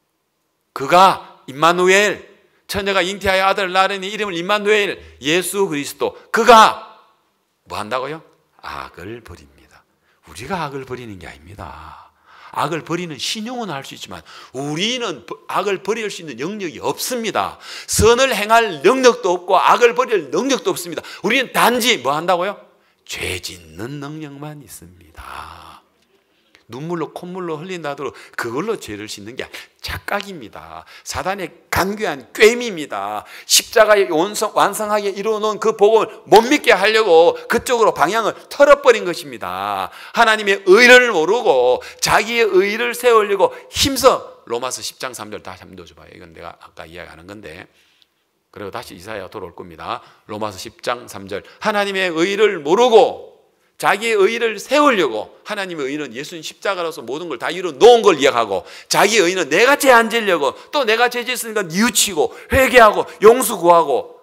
그가 임마누엘, 처녀가 잉태하여 아들을 낳으니 이름을 임마누엘, 예수 그리스도. 그가 뭐 한다고요? 악을 버립니다. 우리가 악을 버리는 게 아닙니다. 악을 버리는 신용은 할 수 있지만 우리는 악을 버릴 수 있는 능력이 없습니다. 선을 행할 능력도 없고 악을 버릴 능력도 없습니다. 우리는 단지 뭐 한다고요? 죄 짓는 능력만 있습니다. 눈물로 콧물로 흘린다 하더라도 그걸로 죄를 짓는 게 착각입니다. 사단의 간교한 꾀임입니다. 십자가에 완성하게 이루어놓은 그 복음을 못 믿게 하려고 그쪽으로 방향을 털어버린 것입니다. 하나님의 의를 모르고 자기의 의를 세우려고 힘써, 로마서 10장 3절 다시 한번 넣어줘봐요. 이건 내가 아까 이야기하는 건데, 그리고 다시 이사야 돌아올 겁니다. 로마서 10장 3절, 하나님의 의를 모르고 자기의 의를 세우려고, 하나님의 의는 예수님 십자가로서 모든 걸 다 이루어 놓은 걸 이야기하고, 자기의 의는 내가 죄 안 지려고, 또 내가 죄 짓으니까 뉘우치고 회개하고 용수 구하고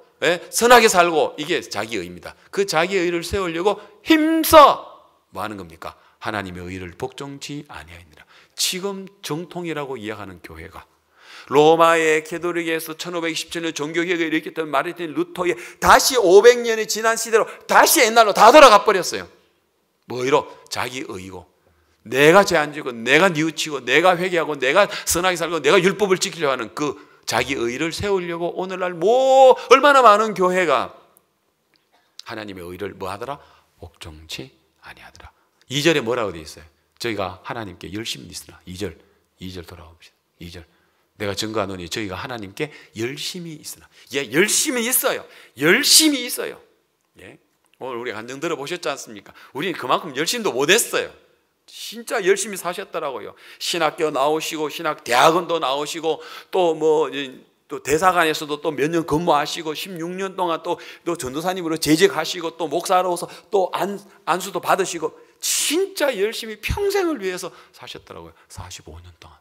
선하게 살고, 이게 자기의 의입니다. 그 자기의 의를 세우려고 힘써 뭐 하는 겁니까? 하나님의 의를 복종치 아니하니라. 지금 정통이라고 이야기하는 교회가 로마의 캐톨릭에서 1527년 종교개혁을 일으켰던 마르틴 루터의 다시 500년이 지난 시대로 다시 옛날로 다 돌아가 버렸어요. 뭐이로? 자기 의고, 내가 죄 안 지고 내가 뉘우치고 내가 회개하고 내가 선하게 살고 내가 율법을 지키려고 하는 그 자기 의를 세우려고 오늘날 얼마나 많은 교회가 하나님의 의를 뭐 하더라? 복종치 아니하더라. 2절에 뭐라고 되어 있어요? 저희가 하나님께 열심히 있으나. 2절 돌아봅시다. 2절. 내가 증거하노니 저희가 하나님께 열심히 있으나. 예, 열심히 있어요. 열심히 있어요. 예. 오늘 우리 간증 들어보셨지 않습니까? 우리는 그만큼 열심도 못했어요. 진짜 열심히 사셨더라고요. 신학교 나오시고 신학대학원도 나오시고 또 대사관에서도 또 몇 년 근무하시고 16년 동안 또 전도사님으로 재직하시고 또 목사로서 또 안수도 받으시고 진짜 열심히 평생을 위해서 사셨더라고요. 45년 동안.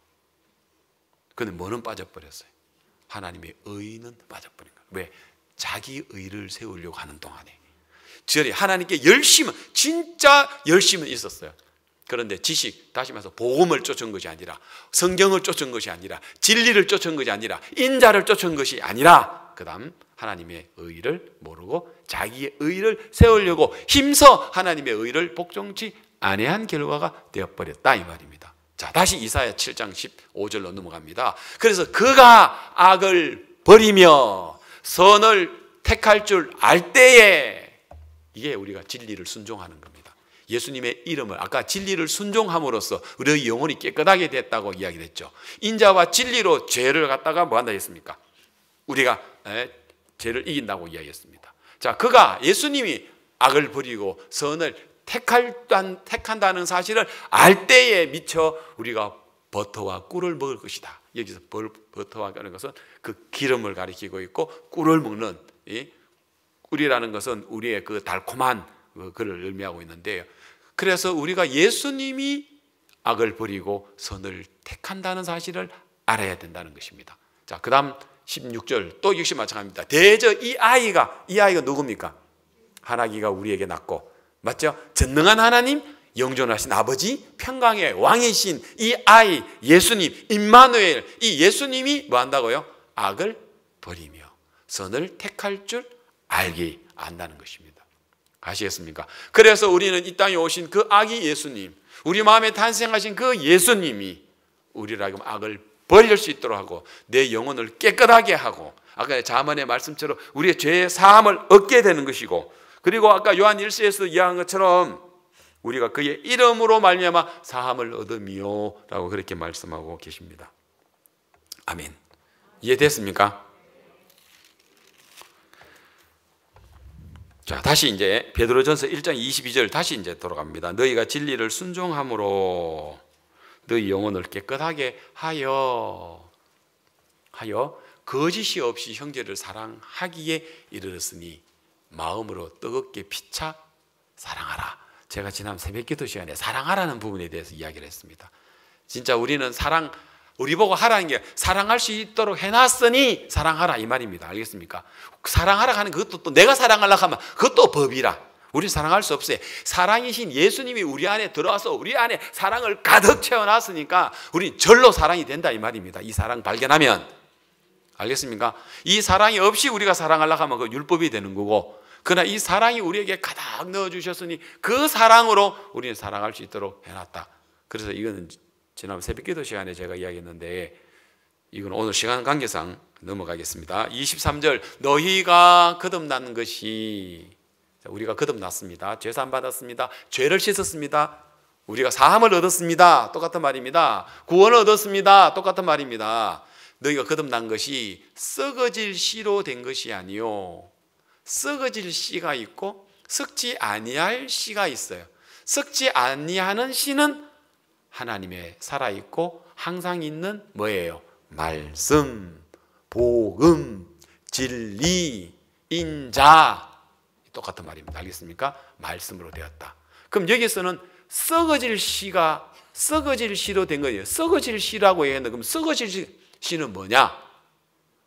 그런데 뭐는 빠져버렸어요? 하나님의 의는 빠져버린 거예요. 왜? 자기 의를 세우려고 하는 동안에. 저리 하나님께 열심은, 진짜 열심은 있었어요. 그런데 지식, 다시 말해서 복음을 쫓은 것이 아니라, 성경을 쫓은 것이 아니라, 진리를 쫓은 것이 아니라, 인자를 쫓은 것이 아니라, 그 다음 하나님의 의를 모르고 자기의 의를 세우려고 힘써 하나님의 의를 복종치 아니한 결과가 되어버렸다 이 말입니다. 자, 다시 이사야 7장 15절로 넘어갑니다. 그래서 그가 악을 버리며 선을 택할 줄 알 때에, 이게 우리가 진리를 순종하는 겁니다. 예수님의 이름을, 아까 진리를 순종함으로써 우리의 영혼이 깨끗하게 됐다고 이야기했죠. 인자와 진리로 죄를 갖다가 뭐 한다 했습니까? 우리가 죄를 이긴다고 이야기했습니다. 자, 그가, 예수님이 악을 버리고 선을 택한다는 사실을 알 때에 미쳐 우리가 버터와 꿀을 먹을 것이다. 여기서 버터와 하는 것은 그 기름을 가리키고 있고, 꿀을 먹는, 꿀이라는 것은 우리의 그 달콤한 그를 의미하고 있는데요. 그래서 우리가 예수님이 악을 버리고 선을 택한다는 사실을 알아야 된다는 것입니다. 자, 그 다음 16절 또 역시 마찬가지입니다. 대저 이 아이가 누굽니까? 하나기가 우리에게 낳고, 맞죠? 전능한 하나님, 영존하신 아버지, 평강의 왕이신 이 아이 예수님, 임마누엘, 이 예수님이 뭐 한다고요? 악을 버리며 선을 택할 줄 알게 안다는 것입니다. 아시겠습니까? 그래서 우리는 이 땅에 오신 그 아기 예수님, 우리 마음에 탄생하신 그 예수님이 우리를 하여금 악을 버릴 수 있도록 하고 내 영혼을 깨끗하게 하고, 아까 자문의 말씀처럼 우리의 죄의 사함을 얻게 되는 것이고, 그리고 아까 요한 1서에서 이야기한 것처럼 우리가 그의 이름으로 말미암아 사함을 얻으며 라고 그렇게 말씀하고 계십니다. 아멘. 이해됐습니까? 자, 다시 이제 베드로전서 1장 22절 다시 이제 돌아갑니다. 너희가 진리를 순종함으로 너희 영혼을 깨끗하게 하여 거짓이 없이 형제를 사랑하기에 이르렀으니 마음으로 뜨겁게 피차 사랑하라. 제가 지난 새벽기도 시간에 사랑하라는 부분에 대해서 이야기를 했습니다. 진짜 우리는 우리 보고 하라는 게 사랑할 수 있도록 해놨으니 사랑하라 이 말입니다. 알겠습니까? 사랑하라 하는 그것도 또 내가 사랑하려고 하면 그것도 법이라. 우리 사랑할 수 없어요. 사랑이신 예수님이 우리 안에 들어와서 우리 안에 사랑을 가득 채워놨으니까 우리 절로 사랑이 된다 이 말입니다. 이 사랑 발견하면. 알겠습니까? 이 사랑이 없이 우리가 사랑하려고 하면 그 율법이 되는 거고, 그러나 이 사랑이 우리에게 가득 넣어주셨으니 그 사랑으로 우리는 사랑할 수 있도록 해놨다. 그래서 이거는 지난 새벽기도 시간에 제가 이야기했는데 이건 오늘 시간 관계상 넘어가겠습니다. 23절 너희가 거듭난 것이, 우리가 거듭났습니다. 죄사함 받았습니다. 죄를 씻었습니다. 우리가 사함을 얻었습니다. 똑같은 말입니다. 구원을 얻었습니다. 똑같은 말입니다. 너희가 거듭난 것이 썩어질 씨로 된 것이 아니요, 썩어질 씨가 있고 썩지 아니할 씨가 있어요. 썩지 아니하는 씨는 하나님의 살아있고 항상 있는 뭐예요? 말씀, 복음, 진리, 인자. 똑같은 말입니다. 알겠습니까? 말씀으로 되었다. 그럼 여기서는 썩어질 씨가 썩어질 씨로 된 거예요. 썩어질 씨라고 얘기했는데 그럼 썩어질 씨는 뭐냐?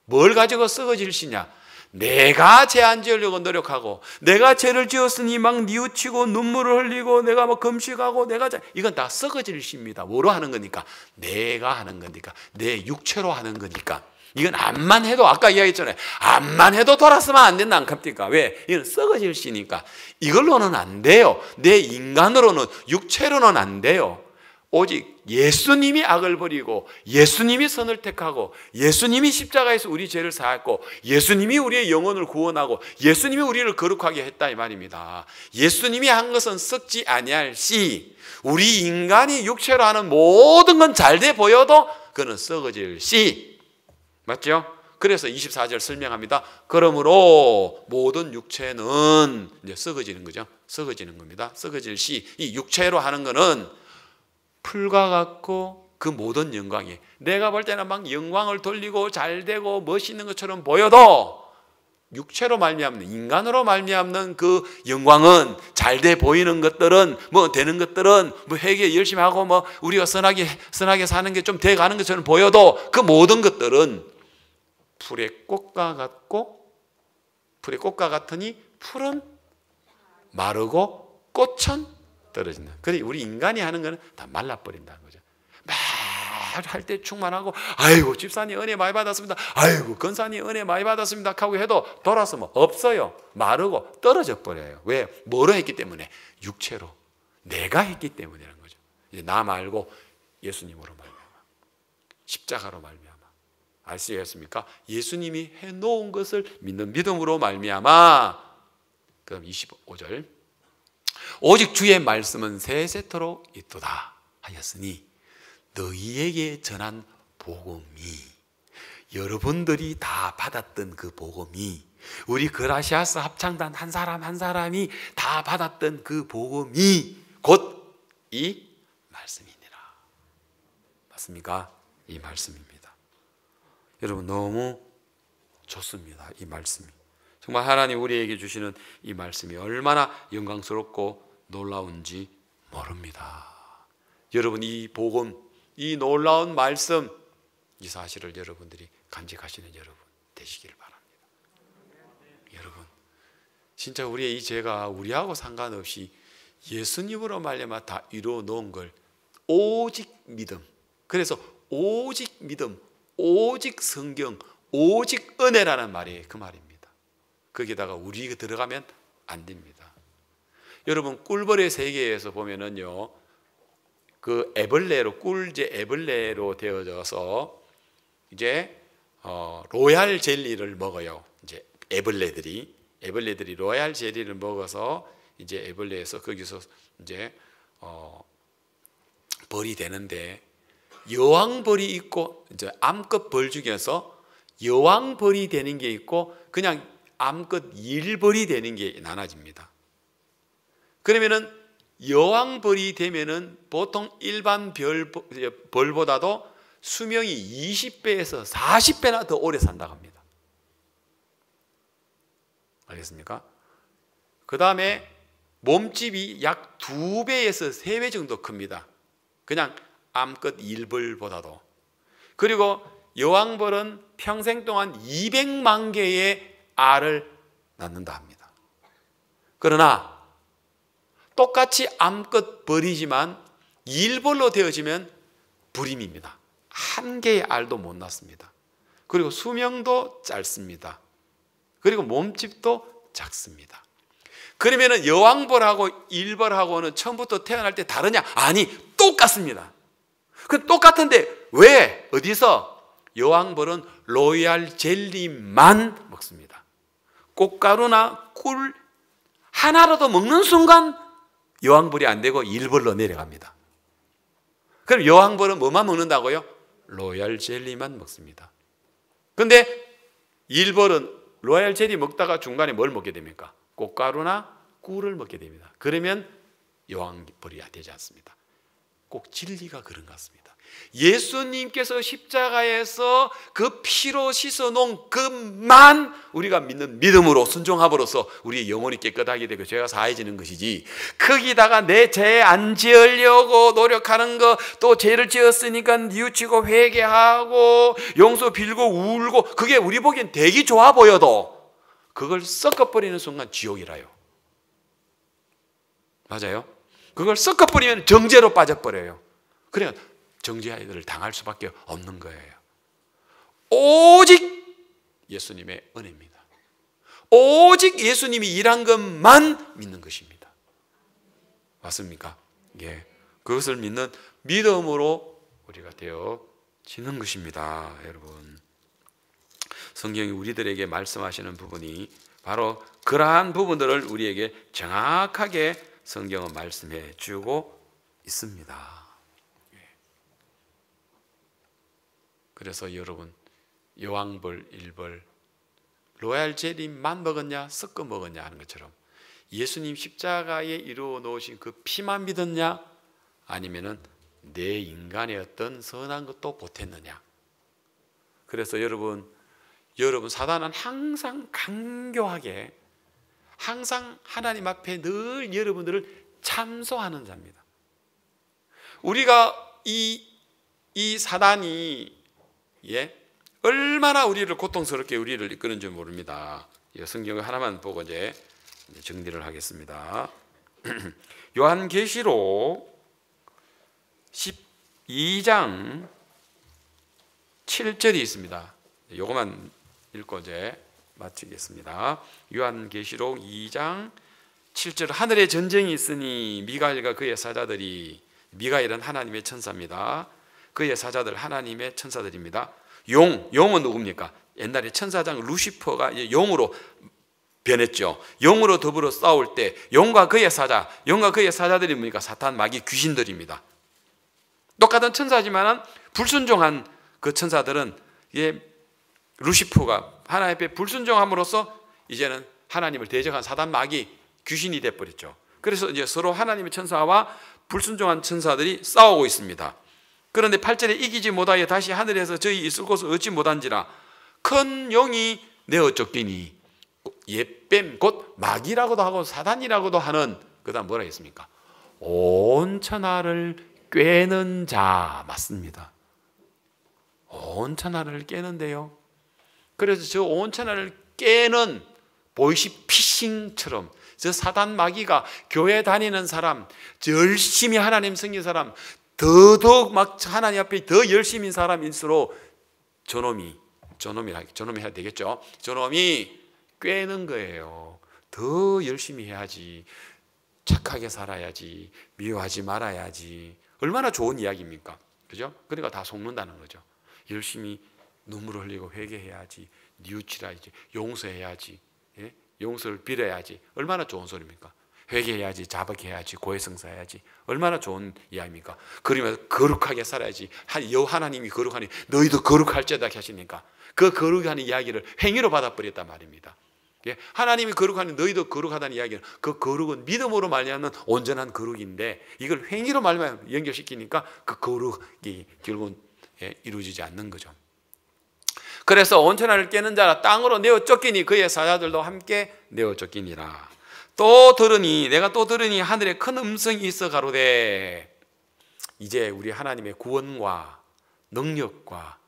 뭘 가지고 썩어질 씨냐? 내가 죄 안 지으려고 노력하고 내가 죄를 지었으니 막 뉘우치고 눈물을 흘리고 내가 막 금식하고 이건 다 썩어질 씨입니다. 뭐로 하는 거니까? 내가 하는 거니까. 내 육체로 하는 거니까. 이건 암만 해도 아까 이야기했잖아요. 암만 해도 돌았으면 안 된다. 안 갑니까? 왜? 이건 썩어질 씨니까. 이걸로는 안 돼요. 내 인간으로는, 육체로는 안 돼요. 오직 예수님이 악을 버리고 예수님이 선을 택하고 예수님이 십자가에서 우리 죄를 사했고 예수님이 우리의 영혼을 구원하고 예수님이 우리를 거룩하게 했다 이 말입니다. 예수님이 한 것은 썩지 아니할 씨. 우리 인간이 육체로 하는 모든 건 잘 돼 보여도 그는 썩어질 씨. 맞죠? 그래서 24절 설명합니다. 그러므로 모든 육체는 이제 썩어지는 거죠. 썩어지는 겁니다. 썩어질 씨. 이 육체로 하는 거는 풀과 같고 그 모든 영광이, 내가 볼 때는 막 영광을 돌리고 잘 되고 멋있는 것처럼 보여도 육체로 말미암는, 인간으로 말미암는 그 영광은, 잘 돼 보이는 것들은, 뭐 되는 것들은, 뭐 회개 열심히 하고 뭐 우리가 선하게 사는 게 좀 돼 가는 것처럼 보여도 그 모든 것들은 풀의 꽃과 같고, 풀의 꽃과 같으니 풀은 마르고 꽃은 떨어진다. 그래 우리 인간이 하는 거는 다 말라버린다는 거죠. 할 때 충만하고 아이고 집사님 은혜 많이 받았습니다. 아이고 권사님 은혜 많이 받았습니다 하고 해도 돌아서면 없어요. 마르고 떨어져 버려요. 왜? 뭐로 했기 때문에? 육체로. 내가 했기 때문이라는 거죠. 이제 나 말고 예수님으로 말미암아, 십자가로 말미암아. 아시겠습니까? 예수님이 해놓은 것을 믿는 믿음으로 말미암아. 그럼 25절 오직 주의 말씀은 세세토록 있도다 하였으니 너희에게 전한 복음이, 여러분들이 다 받았던 그 복음이, 우리 그라시아스 합창단 한 사람 한 사람이 다 받았던 그 복음이 곧 이 말씀이니라. 맞습니까? 이 말씀입니다. 여러분 너무 좋습니다. 이 말씀이 정말 하나님 우리에게 주시는 이 말씀이 얼마나 영광스럽고 놀라운지 모릅니다. 여러분 이 복음, 이 놀라운 말씀, 이 사실을 여러분들이 간직하시는 여러분 되시길 바랍니다. 여러분 진짜 우리의 이 죄가 우리하고 상관없이 예수님으로 말미암아 다 이루어 놓은 걸 오직 믿음, 그래서 오직 믿음, 오직 성경, 오직 은혜라는 말이 그 말입니다. 거기다가 우리가 들어가면 안 됩니다. 여러분 꿀벌의 세계에서 보면은요, 그 애벌레로, 꿀제 애벌레로 되어져서 이제 로얄 젤리를 먹어요. 이제 애벌레들이 로얄 젤리를 먹어서 이제 애벌레에서 거기서 이제 벌이 되는데, 여왕벌이 있고, 이제 암컷 벌 중에서 여왕벌이 되는 게 있고 그냥 암컷 일벌이 되는 게 나눠집니다. 그러면은 여왕벌이 되면은 보통 일반 벌보다도 수명이 20배에서 40배나 더 오래 산다고 합니다. 알겠습니까? 그 다음에 몸집이 약 2배에서 3배 정도 큽니다. 그냥 암컷 일벌보다도. 그리고 여왕벌은 평생 동안 200만 개의 알을 낳는다 합니다. 그러나 똑같이 암컷 벌이지만 일벌로 되어지면 불임입니다. 한 개의 알도 못 낳습니다. 그리고 수명도 짧습니다. 그리고 몸집도 작습니다. 그러면 여왕벌하고 일벌하고는 처음부터 태어날 때 다르냐? 아니, 똑같습니다. 그 똑같은데 왜? 어디서? 여왕벌은 로얄 젤리만 먹습니다. 꽃가루나 꿀 하나라도 먹는 순간 여왕벌이 안 되고 일벌로 내려갑니다. 그럼 여왕벌은 뭐만 먹는다고요? 로얄 젤리만 먹습니다. 근데 일벌은 로얄 젤리 먹다가 중간에 뭘 먹게 됩니까? 꽃가루나 꿀을 먹게 됩니다. 그러면 여왕벌이 되지 않습니다. 꼭 진리가 그런 것 같습니다. 예수님께서 십자가에서 그 피로 씻어놓은 그만 우리가 믿는 믿음으로 순종함으로써 우리의 영혼이 깨끗하게 되고 죄가 사해지는 것이지, 거기다가 내 죄 안 지으려고 노력하는 거, 또 죄를 지었으니까 뉘우치고 회개하고 용서 빌고 울고, 그게 우리 보기엔 되게 좋아 보여도 그걸 섞어버리는 순간 지옥이라요. 맞아요? 그걸 섞어버리면 정죄로 빠져버려요. 그러니까 정죄를 당할 수밖에 없는 거예요. 오직 예수님의 은혜입니다. 오직 예수님이 일한 것만 믿는 것입니다. 맞습니까? 예. 그것을 믿는 믿음으로 우리가 되어지는 것입니다. 여러분, 성경이 우리들에게 말씀하시는 부분이 바로 그러한 부분들을 우리에게 정확하게 성경은 말씀해 주고 있습니다. 그래서 여러분, 여왕벌, 일벌, 로얄 젤리만 먹었냐 섞어 먹었냐 하는 것처럼 예수님 십자가에 이루어 놓으신 그 피만 믿었냐, 아니면은 내 인간의 어떤 선한 것도 보탰느냐. 그래서 여러분 사단은 항상 강교하게, 항상 하나님 앞에 늘 여러분들을 참소하는 자입니다. 우리가 이 사단이 얼마나 우리를 고통스럽게 우리를 이끄는 줄 모릅니다. 성경을 하나만 보고 이제 정리를 하겠습니다. 요한계시록 12장 7절이 있습니다. 이것만 읽고 이제 마치겠습니다. 요한계시록 2장 7절, 하늘에 전쟁이 있으니 미가엘과 그의 사자들이, 미가엘은 하나님의 천사입니다. 그의 사자들 하나님의 천사들입니다. 용은 누굽니까? 옛날에 천사장 루시퍼가 용으로 변했죠. 용으로 더불어 싸울 때 용과 그의 사자들이 뭡니까? 사탄, 마귀, 귀신들입니다. 똑같은 천사지만 불순종한 그 천사들은 루시퍼가 하나님 앞에 불순종함으로써 이제는 하나님을 대적한 사단, 마귀, 귀신이 돼버렸죠. 그래서 이제 서로 하나님의 천사와 불순종한 천사들이 싸우고 있습니다. 그런데 8절에 이기지 못하여 다시 하늘에서 저희 있을 곳을 얻지 못한지라 큰 용이 내어 쫓기니, 옛뱀 곧 마귀라고도 하고 사단이라고도 하는, 그 다음 뭐라 했습니까? 온 천하를 꿰는 자. 맞습니다. 온 천하를 깨는데요. 그래서 저 온 천하를 깨는 보이시피싱처럼 저 사단 마귀가 교회 다니는 사람, 열심히 하나님 섬긴 사람, 더더욱 막 하나님 앞에 더 열심인 사람일수록 저놈이 해야 되겠죠. 저놈이 꿰는 거예요. 더 열심히 해야지, 착하게 살아야지, 미워하지 말아야지. 얼마나 좋은 이야기입니까? 그죠? 그러니까 다 속는다는 거죠. 열심히 눈물을 흘리고 회개해야지, 뉘우치라야지, 용서해야지, 용서를 빌어야지. 얼마나 좋은 소리입니까? 회개해야지, 자박해야지, 고해성사해야지. 얼마나 좋은 이야기입니까? 그러면서 거룩하게 살아야지. 하나님이 거룩하니 너희도 거룩할지어다 하시니까 그 거룩하는 이야기를 행위로 받아버렸단 말입니다. 하나님이 거룩하니 너희도 거룩하다는 이야기는 그 거룩은 믿음으로 말미암는 온전한 거룩인데 이걸 행위로 말미암아 연결시키니까 그 거룩이 결국은 이루어지지 않는 거죠. 그래서 온천하를 깨는 자라 땅으로 내어 쫓기니 그의 사자들도 함께 내어 쫓기니라. 내가 또 들으니 하늘에 큰 음성이 있어 가로되 이제 우리 하나님의 구원과 능력과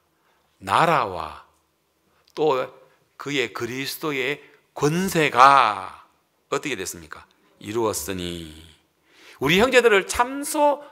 나라와 또 그의 그리스도의 권세가 어떻게 됐습니까? 이루었으니 우리 형제들을 참소하던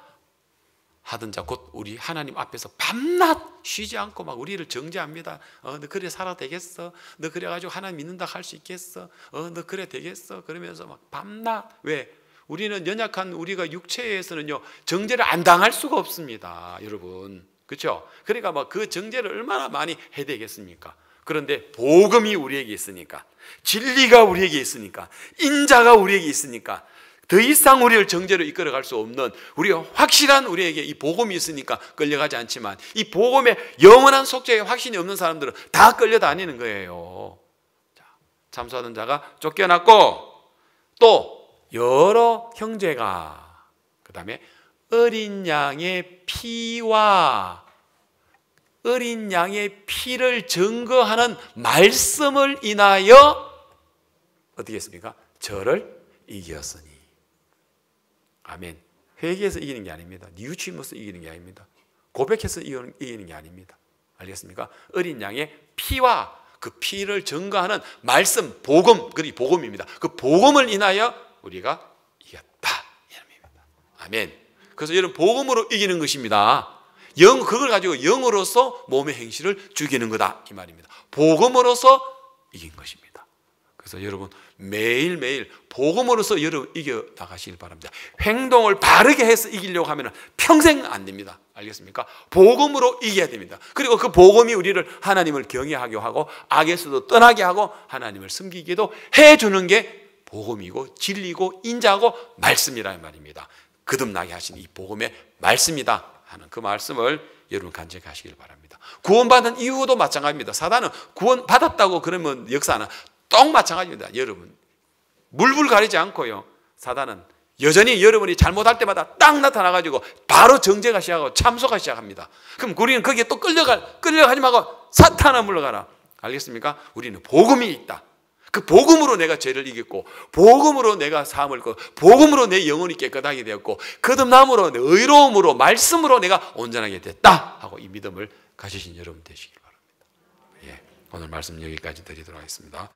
자 곧 우리 하나님 앞에서 밤낮 쉬지 않고 막 우리를 정죄합니다. 너 그래 살아 되겠어? 너 그래가지고 하나님 믿는다 할 수 있겠어? 너 그래 되겠어? 그러면서 막 밤낮. 왜? 우리는 연약한 우리가 육체에서는요 정죄를 안 당할 수가 없습니다, 여러분. 그렇죠? 그러니까 막 그 정죄를 얼마나 많이 해야 되겠습니까? 그런데 복음이 우리에게 있으니까, 진리가 우리에게 있으니까, 인자가 우리에게 있으니까 더 이상 우리를 정죄로 이끌어갈 수 없는 우리가 확실한 우리에게 이 복음이 있으니까 끌려가지 않지만 이 복음의 영원한 속죄에 확신이 없는 사람들은 다 끌려다니는 거예요. 참소하던 자가 쫓겨났고 또 여러 형제가 그 다음에 어린 양의 피와 어린 양의 피를 증거하는 말씀을 인하여 어떻게 했습니까? 저를 이겼으니. 아멘. 회개해서 이기는 게 아닙니다. 뉘우침으로써 이기는 게 아닙니다. 고백해서 이기는 게 아닙니다. 알겠습니까? 어린 양의 피와 그 피를 증거하는 말씀, 복음, 그게 복음입니다. 그 복음을 인하여 우리가 이겼다. 이랍니다. 아멘. 그래서 여러분 복음으로 이기는 것입니다. 그걸 가지고 영으로서 몸의 행실을 죽이는 거다 이 말입니다. 복음으로서 이긴 것입니다. 그래서 여러분 매일매일 복음으로서 여러분 이겨나가시길 바랍니다. 행동을 바르게 해서 이기려고 하면 평생 안 됩니다. 알겠습니까? 복음으로 이겨야 됩니다. 그리고 그 복음이 우리를 하나님을 경외하게 하고 악에서도 떠나게 하고 하나님을 섬기기도 해주는 게 복음이고 진리고 인자고 말씀이라는 말입니다. 거듭나게 하신 이 복음의 말씀이다 하는 그 말씀을 여러분 간직하시길 바랍니다. 구원받은 이후도 마찬가지입니다. 사단은 구원받았다고 그러면 역사는 똑 마찬가지입니다. 여러분 물불 가리지 않고요. 사단은 여전히 여러분이 잘못할 때마다 딱 나타나가지고 바로 정죄가 시작하고 참소가 시작합니다. 그럼 우리는 거기에 또 끌려가지 말고 사탄아 물러가라. 알겠습니까? 우리는 복음이 있다. 그 복음으로 내가 죄를 이겼고 복음으로 내가 사함을 얻고 복음으로 내 영혼이 깨끗하게 되었고 거듭남으로 의로움으로 말씀으로 내가 온전하게 됐다 하고 이 믿음을 가지신 여러분 되시길 바랍니다. 오늘 말씀 여기까지 드리도록 하겠습니다.